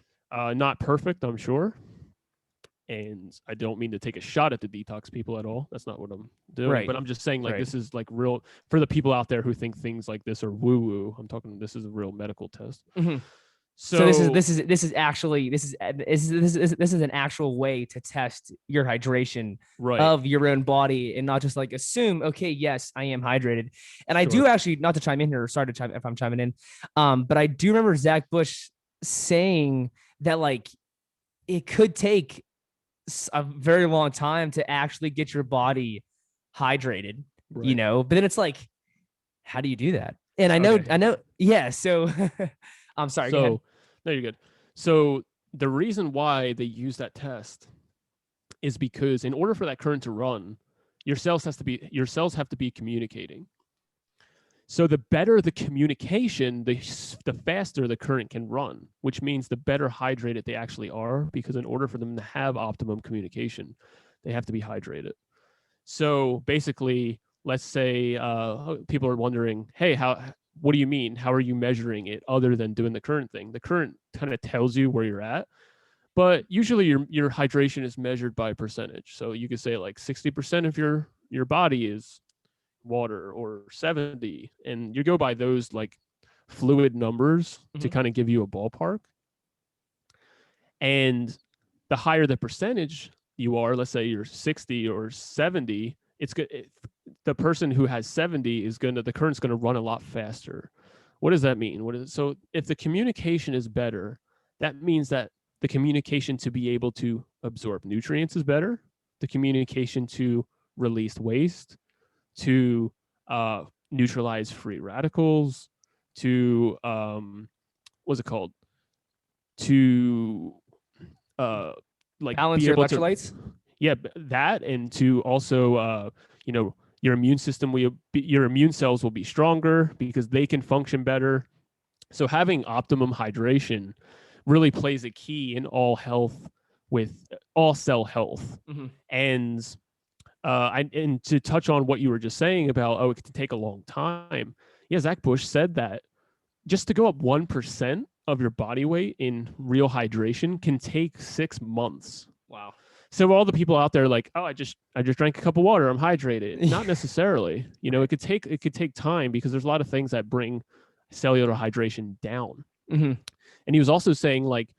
Not perfect, I'm sure, and I don't mean to take a shot at the detox people at all. That's not what I'm doing. Right. But I'm just saying, like, Right. this is like real for the people out there who think things like this are woo woo. I'm talking, this is a real medical test. Mhm. So this is So, this is this is actually this is an actual way to test your hydration right. of your own body and not just like assume, okay, yes, I am hydrated. And I do Sure. actually, not to chime in here, sorry to chime if I'm chiming in, but I do remember Zach Bush saying that like it could take a very long time to actually get your body hydrated, Right. but then it's like, how do you do that? And I know, Okay. yeah. So I'm sorry, go So, ahead. No, you're good. So the reason why they use that test is because in order for that current to run, your cells have to be communicating. So the better the communication, the faster the current can run, which means the better hydrated they actually are, because in order for them to have optimum communication, they have to be hydrated. So basically, let's say people are wondering, hey, what do you mean? How are you measuring it other than doing the current thing? The current kind of tells you where you're at, but usually your hydration is measured by percentage. So you could say like 60% of your body is water, or 70, and you go by those like fluid numbers to kind of give you a ballpark. And the higher the percentage you are, let's say you're 60 or 70, it's good. The person who has 70 the current's going to run a lot faster. What does that mean? So if the communication is better, that means that the communication to be able to absorb nutrients is better. The communication to release waste, to neutralize free radicals, to what's it called? To like balance be your able electrolytes. Yeah, that, and to also your immune system, your immune cells will be stronger because they can function better. So having optimum hydration really plays a key in all health, with all cell health. And and to touch on what you were just saying about, it could take a long time. Yeah, Zach Bush said that just to go up 1% of your body weight in real hydration can take 6 months. Wow. So all the people out there like, oh, I just drank a cup of water, I'm hydrated. Not necessarily. It could take time, because there's a lot of things that bring cellular hydration down. And he was also saying, like,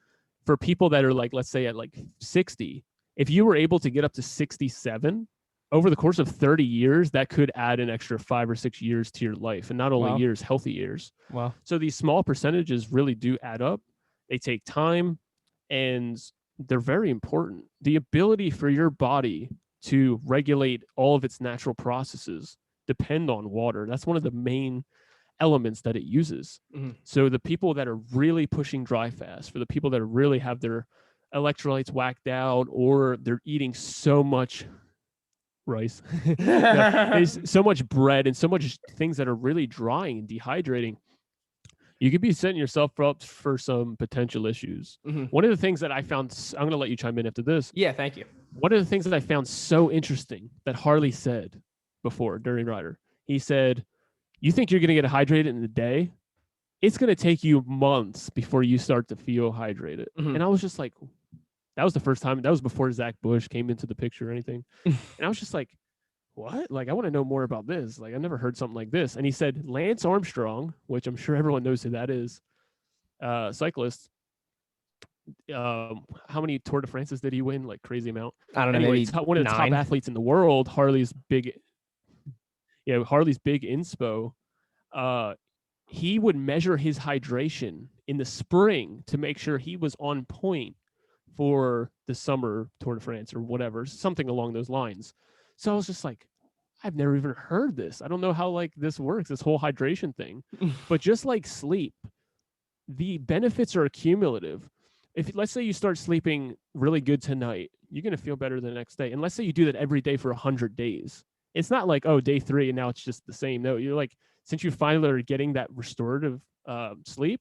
for people that are like, let's say at like 60, if you were able to get up to 67 over the course of 30 years, that could add an extra 5 or 6 years to your life, and not only years, healthy years. Wow. So these small percentages really do add up. They take time, and they're very important. The ability for your body to regulate all of its natural processes depend on water. That's one of the main elements that it uses. So the people that are really pushing dry fast, for the people that really have their electrolytes whacked out, or they're eating so much rice, there's so much bread and so much things that are really drying and dehydrating, you could be setting yourself up for some potential issues. One of the things that I found, I'm going to let you chime in after this. Yeah, thank you. One of the things that I found so interesting that Harley said before during Rider, he said, you think you're going to get hydrated in a day? It's going to take you months before you start to feel hydrated. And I was just like, that was the first time. That was before Zach Bush came into the picture or anything. And I was just like, what? Like, I want to know more about this. Like, I never heard something like this. And he said Lance Armstrong, which I'm sure everyone knows who that is, cyclist. How many Tour de France's did he win? Like, crazy amount. I don't know. Anyway, Maybe one of the 9. top athletes in the world, Harley's big inspo. He would measure his hydration in the spring to make sure he was on point for the summer Tour de France or whatever, something along those lines. So I was just like, I've never even heard this. I don't know how like this works, this whole hydration thing. But just like sleep, the benefits are accumulative. If let's say you start sleeping really good tonight, you're going to feel better the next day. And let's say you do that every day for 100 days. It's not like, oh, day 3 and now it's just the same. No, you're like, since you finally are getting that restorative sleep,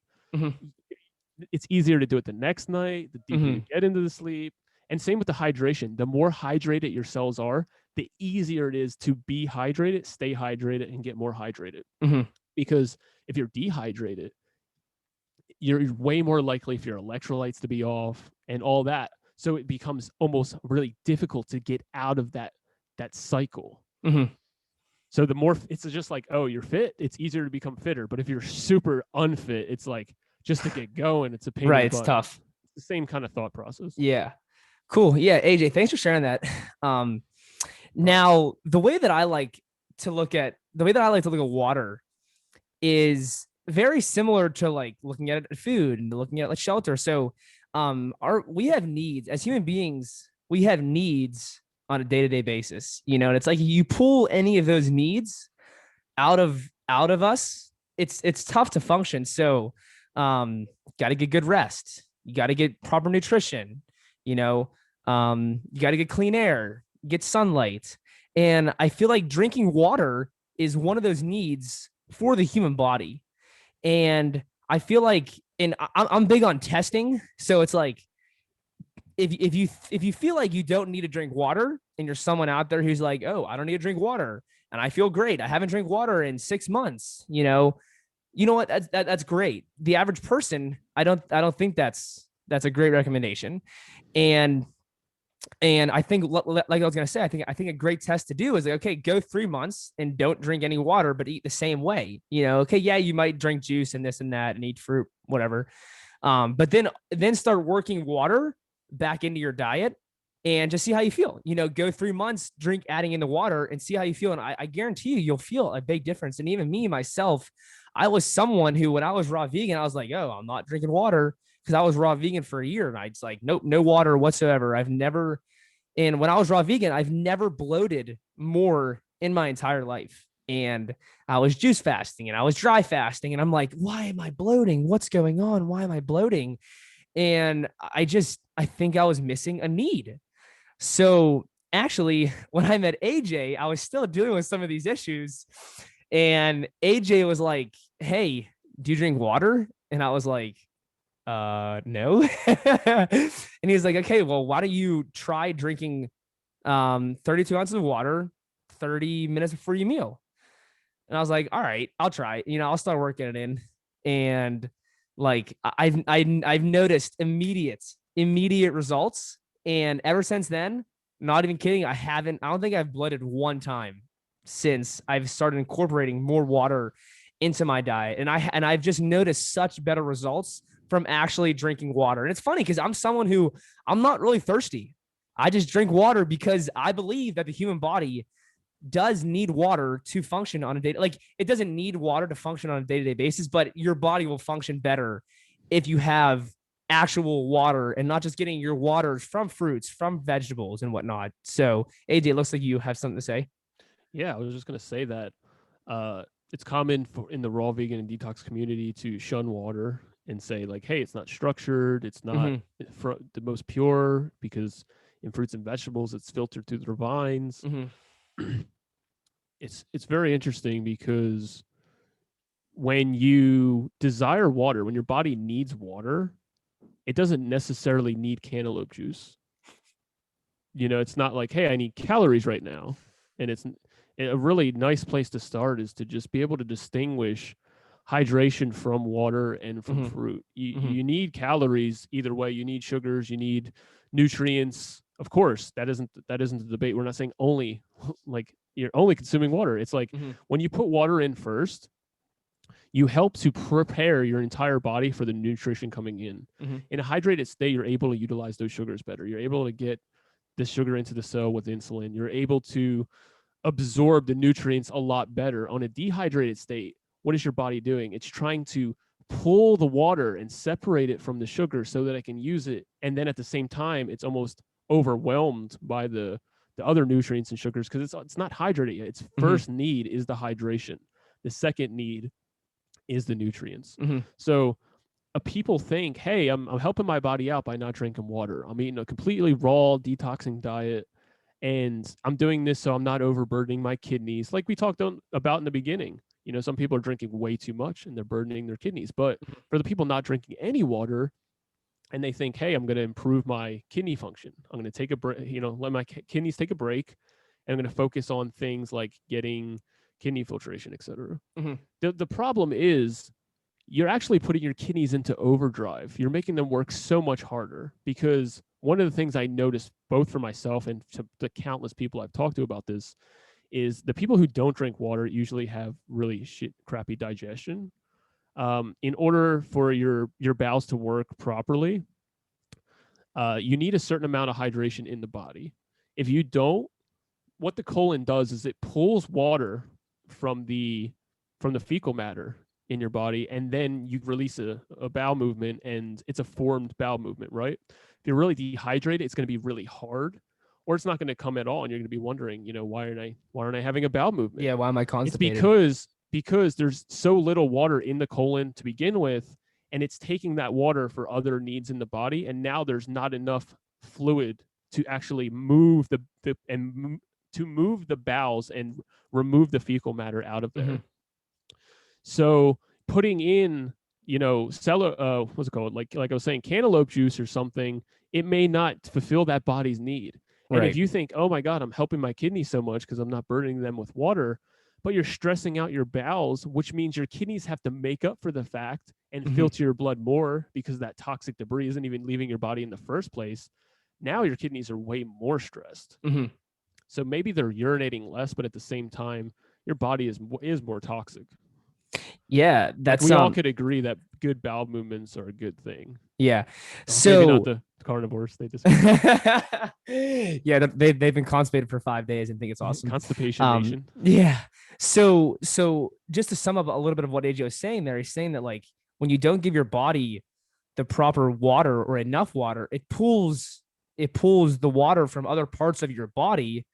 it's easier to do it the next night, the deeper you get into the sleep. And same with the hydration. The more hydrated your cells are, the easier it is to be hydrated, stay hydrated, and get more hydrated. Because if you're dehydrated, you're way more likely for your electrolytes to be off and all that. So it becomes almost really difficult to get out of that cycle. So the more it's just like, oh, you're fit, it's easier to become fitter. But if you're super unfit, it's like just to get going, it's a pain. Right, it's tough. It's the same kind of thought process. Yeah. Cool. Yeah, AJ, thanks for sharing that. Now, the way that I like to look at water is very similar to like looking at food and looking at like shelter. So, we have needs as human beings. We have needs on a day-to-day basis, and it's like you pull any of those needs out of us, it's tough to function. So, Got to get good rest. You got to get proper nutrition. You know, you got to get clean air, get sunlight. And I feel like drinking water is one of those needs for the human body. And I feel like, and I'm big on testing. So it's like, if you feel like you don't need to drink water and you're someone out there who's like, oh, I don't need to drink water and I feel great, I haven't drank water in 6 months, you know what, that's great. The average person, I don't think that's a great recommendation. And I think, like I was gonna say, I think a great test to do is like, okay, go 3 months and don't drink any water, but eat the same way. Okay, yeah, you might drink juice and this and that and eat fruit, whatever. But then start working water back into your diet and just see how you feel. Go 3 months, adding in the water and see how you feel. And I guarantee you'll feel a big difference. And even me, myself, I was someone who, when I was raw vegan, I was like, oh, I'm not drinking water, because I was raw vegan for a year. And I was like, nope, no water whatsoever. And when I was raw vegan, I've never bloated more in my entire life. And I was juice fasting and I was dry fasting. And I'm like, why am I bloating? What's going on? Why am I bloating? And I think I was missing a need. So actually, when I met AJ, I was still dealing with some of these issues. And AJ was like, hey, do you drink water? And I was like, no. And he was like, okay, well, why don't you try drinking 32 ounces of water 30 minutes before your meal? And I was like, all right, I'll try. I'll start working it in. And like I've noticed immediate results. And ever since then, not even kidding, I don't think I've bloated one time since I've started incorporating more water into my diet. And I've just noticed such better results from actually drinking water. And it's funny because I'm someone who, I'm not really thirsty. I just drink water because I believe that the human body does need water to function on a day. Like, it doesn't need water to function on a day-to-day basis, but your body will function better if you have actual water and not just getting your water from fruits, from vegetables and whatnot. So AJ, it looks like you have something to say. Yeah, I was just going to say that it's common in the raw vegan and detox community to shun water and say like, hey, it's not structured. It's not the most pure, because in fruits and vegetables, it's filtered through their vines. It's very interesting because when you desire water, when your body needs water, it doesn't necessarily need cantaloupe juice. It's not like, hey, I need calories right now. And it's a really nice place to start is to just be able to distinguish hydration from water and from fruit. You need calories either way. You need sugars, you need nutrients. Of course, that isn't the debate. We're not saying only like you're only consuming water. It's like when you put water in first, you help to prepare your entire body for the nutrition coming in. In a hydrated state, you're able to utilize those sugars better. You're able to get the sugar into the cell with insulin. You're able to absorb the nutrients a lot better. On a dehydrated state, what is your body doing? It's trying to pull the water and separate it from the sugar so that I can use it. And then at the same time, it's almost overwhelmed by the other nutrients and sugars because it's not hydrated yet. Its first need is the hydration. The second need is the nutrients. So people think, hey, I'm helping my body out by not drinking water. I'm eating a completely raw detoxing diet, and I'm doing this so I'm not overburdening my kidneys. Like we talked about in the beginning, some people are drinking way too much and they're burdening their kidneys. But for the people not drinking any water, and they think, hey, I'm going to improve my kidney function. I'm going to take a break, let my kidneys take a break, and I'm going to focus on things like getting kidney filtration, etc. The problem is you're actually putting your kidneys into overdrive. You're making them work so much harder, because one of the things I noticed both for myself and to the countless people I've talked to about this is the people who don't drink water usually have really crappy digestion. In order for your bowels to work properly, you need a certain amount of hydration in the body. If you don't, what the colon does is it pulls water from the fecal matter in your body, and then you release a bowel movement, and it's a formed bowel movement, right? If you're really dehydrated, it's going to be really hard, or it's not going to come at all, and you're going to be wondering, why aren't I having a bowel movement? Yeah, why am I constipated? It's because there's so little water in the colon to begin with, and it's taking that water for other needs in the body, and now there's not enough fluid to actually move to move the bowels and remove the fecal matter out of there. Mm-hmm. So putting in, what's it called? Like I was saying, cantaloupe juice or something, it may not fulfill that body's need. Right. And if you think, oh my God, I'm helping my kidneys so much because I'm not burning them with water, but you're stressing out your bowels, which means your kidneys have to make up for the fact and filter your blood more because that toxic debris isn't even leaving your body in the first place. Now your kidneys are way more stressed. Mm-hmm. So maybe they're urinating less, but at the same time, your body is more toxic. Yeah, that's we all could agree that good bowel movements are a good thing. Yeah. So maybe not the carnivores. They just yeah, they've been constipated for 5 days and think it's awesome. Constipation nation. Yeah. So just to sum up a little bit of what AJ was saying there, he's saying that like when you don't give your body the proper water or enough water, it pulls the water from other parts of your body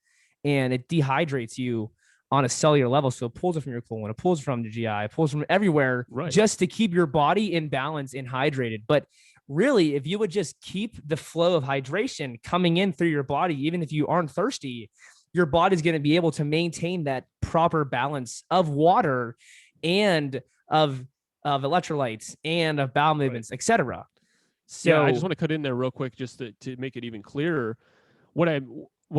and it dehydrates you on a cellular level. So it pulls it from your colon, it pulls from the GI, it pulls from everywhere, right, just to keep your body in balance and hydrated. But really, if you would just keep the flow of hydration coming in through your body, even if you aren't thirsty, your body's going to be able to maintain that proper balance of water and of electrolytes and of bowel movements, etc. So yeah, I just want to cut in there real quick just to make it even clearer. What I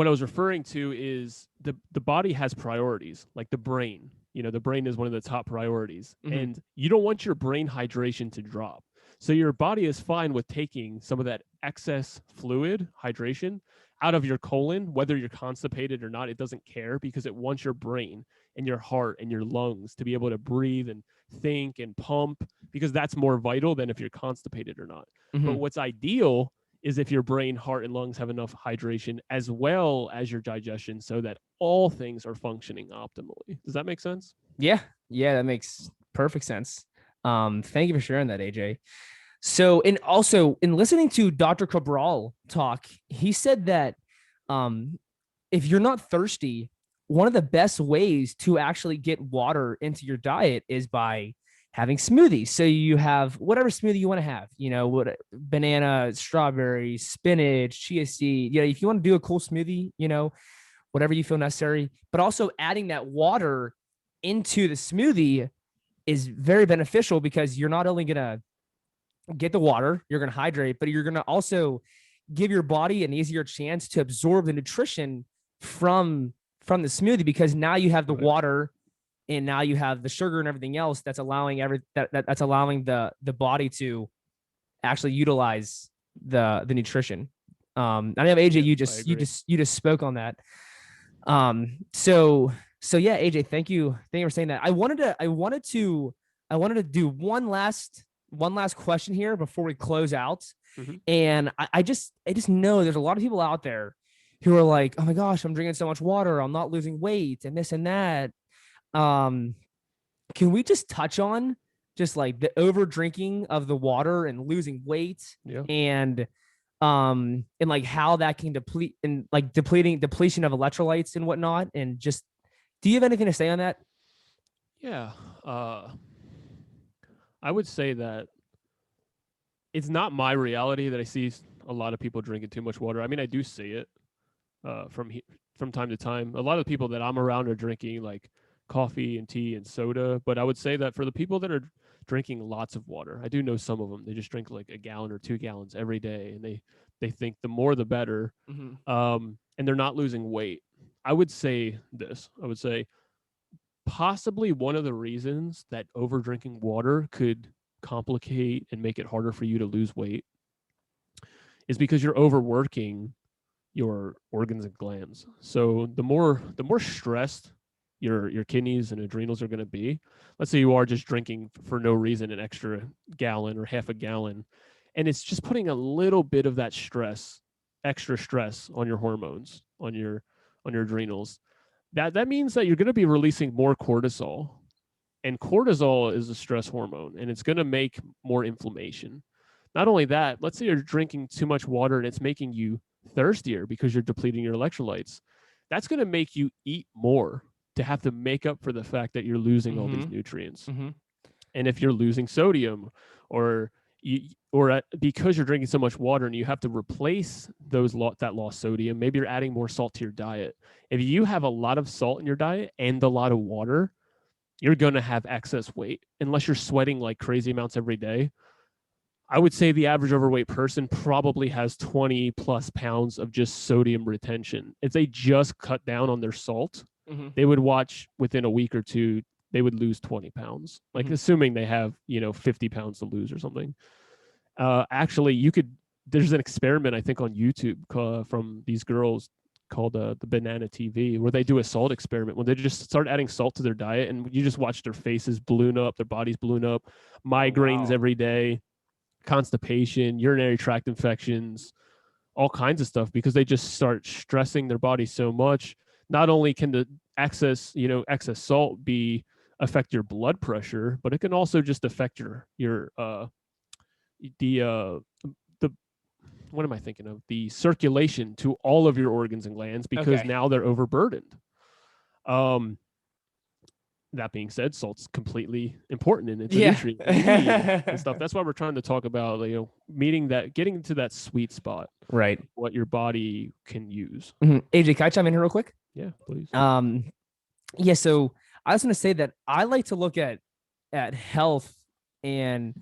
was referring to is the body has priorities, like the brain. The brain is one of the top priorities. Mm-hmm. And you don't want your brain hydration to drop. So your body is fine with taking some of that excess fluid, hydration, out of your colon, whether you're constipated or not. It doesn't care because it wants your brain and your heart and your lungs to be able to breathe and think and pump, because that's more vital than if you're constipated or not. Mm-hmm. But what's ideal is if your brain, heart, and lungs have enough hydration as well as your digestion so that all things are functioning optimally. Does that make sense? Yeah, that makes perfect sense. Thank you for sharing that, AJ. So, and also in listening to Dr. Cabral talk, he said that if you're not thirsty, one of the best ways to actually get water into your diet is by having smoothies. So you have whatever smoothie you want to have, banana, strawberry, spinach, chia seed, if you want to do a cool smoothie, whatever you feel necessary, but also adding that water into the smoothie is very beneficial because you're not only going to get the water, you're going to hydrate, but you're going to also give your body an easier chance to absorb the nutrition from the smoothie, because now you have the water and now you have the sugar and everything else that's allowing that's allowing the body to actually utilize the nutrition. I know AJ, you just spoke on that. So yeah, AJ, thank you for saying that. I wanted to do one last question here before we close out. Mm-hmm. And I just know there's a lot of people out there who are like, oh my gosh, I'm drinking so much water, I'm not losing weight and this and that. Can we just touch on just like the over drinking of the water and losing weight, and like how that can deplete and like depletion of electrolytes and whatnot? And just, do you have anything to say on that? Yeah. I would say that it's not my reality that I see a lot of people drinking too much water. I mean, I do see it from time to time. A lot of the people that I'm around are drinking like coffee and tea and soda, but I would say that for the people that are drinking lots of water, I do know some of them, they just drink like a gallon or 2 gallons every day, and they think the more the better. Mm-hmm. And they're not losing weight. I would say possibly one of the reasons that over drinking water could complicate and make it harder for you to lose weight is because you're overworking your organs and glands. So the more stressed your kidneys and adrenals are going to be. Let's say you are just drinking for no reason an extra gallon or half a gallon, and it's just putting a little bit of that extra stress on your hormones, on your adrenals. That means that you're going to be releasing more cortisol, and cortisol is a stress hormone, and it's going to make more inflammation. Not only that, let's say you're drinking too much water and it's making you thirstier because you're depleting your electrolytes. That's going to make you eat more to have to make up for the fact that you're losing all these nutrients. Mm-hmm. And if you're losing sodium, or because you're drinking so much water and you have to replace that lost sodium, maybe you're adding more salt to your diet. If you have a lot of salt in your diet and a lot of water, you're going to have excess weight unless you're sweating like crazy amounts every day. I would say the average overweight person probably has 20 plus pounds of just sodium retention. If they just cut down on their salt, they would watch within a week or two, they would lose 20 pounds, like assuming they have, 50 pounds to lose or something. Actually, there's an experiment, I think, on YouTube from these girls called the Banana TV, where they do a salt experiment when they just start adding salt to their diet, and you just watch their faces balloon up, their bodies balloon up, migraines every day, constipation, urinary tract infections, all kinds of stuff, because they just start stressing their body so much. Not only can the excess salt affect your blood pressure, but it can also just affect your what am I thinking of? The circulation to all of your organs and glands, because now they're overburdened. That being said, salt's completely important and it's a nutrient and stuff. That's why we're trying to talk about, getting into that sweet spot, right? What your body can use. AJ, can I chime in here real quick? Yeah, please. Yeah. So I was going to say that I like to look at health and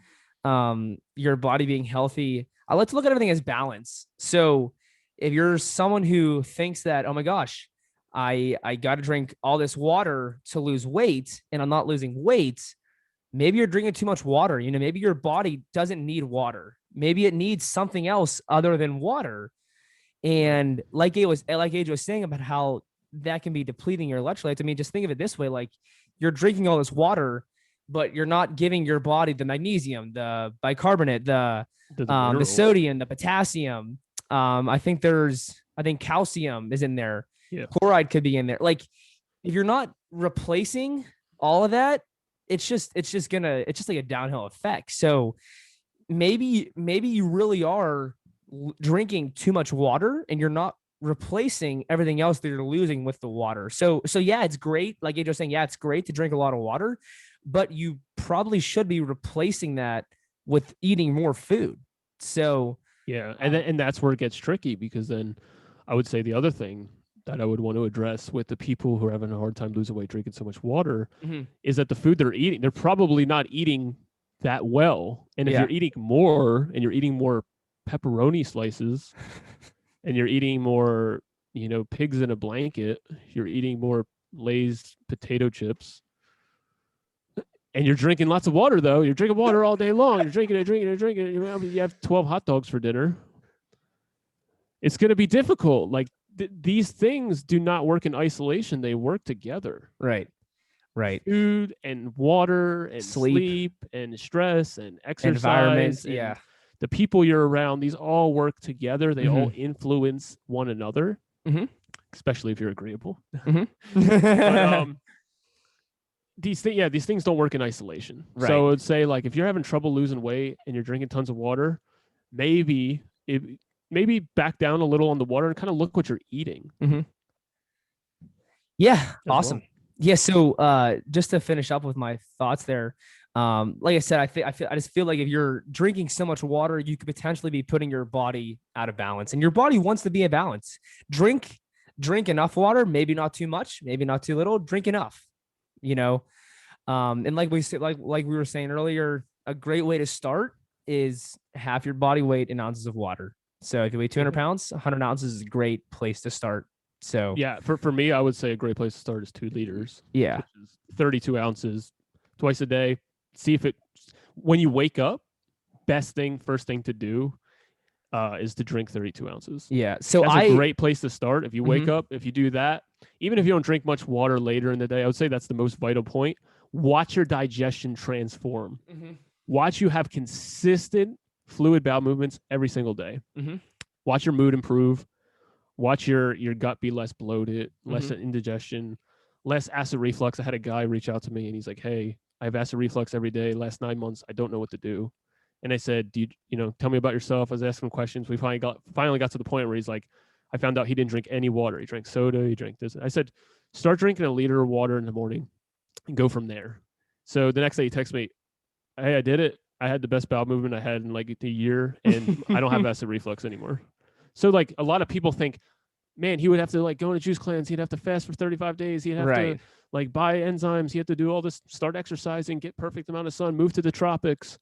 your body being healthy. I like to look at everything as balance. So if you're someone who thinks that, oh my gosh, I got to drink all this water to lose weight and I'm not losing weight, maybe you're drinking too much water. Maybe your body doesn't need water. Maybe it needs something else other than water. And like AJ was saying about how that can be depleting your electrolytes. I mean, just think of it this way: like, you're drinking all this water, but you're not giving your body the magnesium, the bicarbonate, the sodium, the potassium. I think calcium is in there. Yeah. Chloride could be in there. Like, if you're not replacing all of that, it's just like a downhill effect. So maybe you really are drinking too much water and you're not replacing everything else that you're losing with the water. So yeah, it's great. Like AJ was saying, yeah, it's great to drink a lot of water, but you probably should be replacing that with eating more food. So yeah, and that's where it gets tricky, because then I would say the other thing that I would want to address with the people who are having a hard time losing weight drinking so much water is that the food they're eating, they're probably not eating that well. And if you're eating more and you're eating more pepperoni slices and you're eating more, pigs in a blanket, you're eating more Lay's potato chips, and you're drinking lots of water, though. You're drinking water all day long. You're drinking it. You have 12 hot dogs for dinner. It's going to be difficult. Like, these things do not work in isolation. They work together. Right. Food and water and sleep and stress and exercise. Environment. And the people you're around, these all work together. They all influence one another, especially if you're agreeable. But, these things don't work in isolation. Right. So I would say, like, if you're having trouble losing weight and you're drinking tons of water, maybe back down a little on the water and kind of look what you're eating. Yeah. Awesome. Well. Yeah. So just to finish up with my thoughts there, like I said, I just feel like if you're drinking so much water, you could potentially be putting your body out of balance, and your body wants to be in balance. Drink enough water, maybe not too much, maybe not too little, drink enough, and like we were saying earlier, a great way to start is half your body weight in ounces of water. So if you weigh 200 pounds, 100 ounces is a great place to start. So yeah, for me, I would say a great place to start is 2 liters. Yeah. Which is 32 ounces twice a day. See if when you wake up, first thing to do is to drink 32 ounces. Yeah. So that's a great place to start. If you wake up, if you do that, even if you don't drink much water later in the day, I would say that's the most vital point. Watch your digestion transform. Watch you have consistent fluid bowel movements every single day. Watch your mood improve. Watch your gut be less bloated, less indigestion, less acid reflux. I had a guy reach out to me and he's like, "Hey, I have acid reflux every day. Last 9 months, I don't know what to do." And I said, "Do you tell me about yourself?" I was asking him questions. We finally got to the point where he's like, I found out he didn't drink any water. He drank soda. He drank this. I said, start drinking a liter of water in the morning and go from there. So the next day he texts me, Hey, I did it. I had the best bowel movement I had in like a year, and I don't have acid reflux anymore. So like a lot of people think, man, he would have to like go on a juice cleanse. He'd have to fast for 35 days. He'd have to like buy enzymes. He had to do all this, start exercising, get perfect amount of sun, move to the tropics.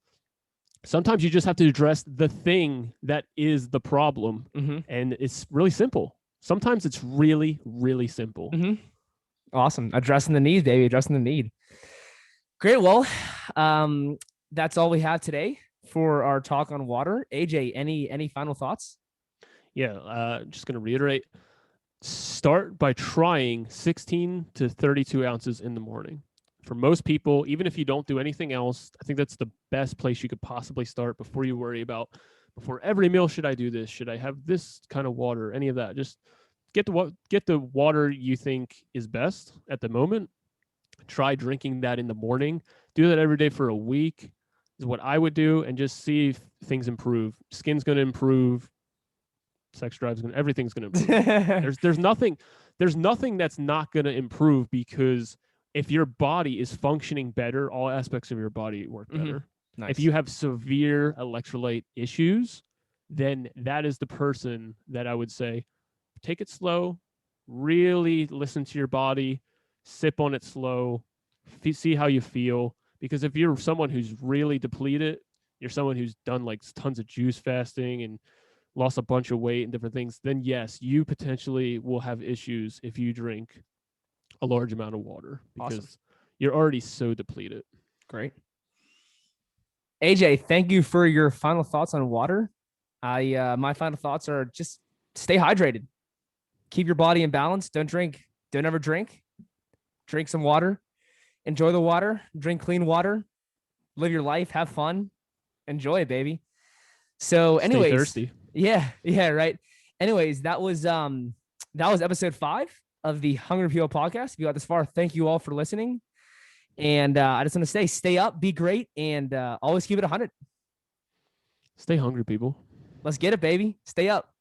Sometimes you just have to address the thing that is the problem. And it's really simple. Sometimes it's really, really simple. Awesome. Addressing the need, baby. Addressing the need. Great. Well, that's all we have today for our talk on water. AJ, any final thoughts? Yeah, just going to reiterate. Start by trying 16 to 32 ounces in the morning. For most people, even if you don't do anything else, I think that's the best place you could possibly start before you worry about, before every meal, should I do this? Should I have this kind of water? Any of that. Just get the water you think is best at the moment. Try drinking that in the morning. Do that every day for a week is what I would do, and just see if things improve. Skin's going to improve. Sex drive's going to, everything's going to improve. There's nothing that's not going to improve, because if your body is functioning better, all aspects of your body work better. Nice. If you have severe electrolyte issues, then that is the person that I would say, take it slow, really listen to your body, sip on it slow, see how you feel. Because if you're someone who's really depleted, you're someone who's done like tons of juice fasting and lost a bunch of weight and different things, then yes, you potentially will have issues if you drink a large amount of water, because you're already so depleted. Great. AJ, thank you for your final thoughts on water. My final thoughts are just stay hydrated. Keep your body in balance. Don't ever drink. Drink some water. Enjoy the water. Drink clean water. Live your life. Have fun. Enjoy it, baby. So anyways, stay thirsty. Yeah, right. Anyways, that was episode 5 of the Hungry People podcast. If you got this far, thank you all for listening. And I just want to stay up, be great, and always keep it 100. Stay hungry, people. Let's get it, baby. Stay up.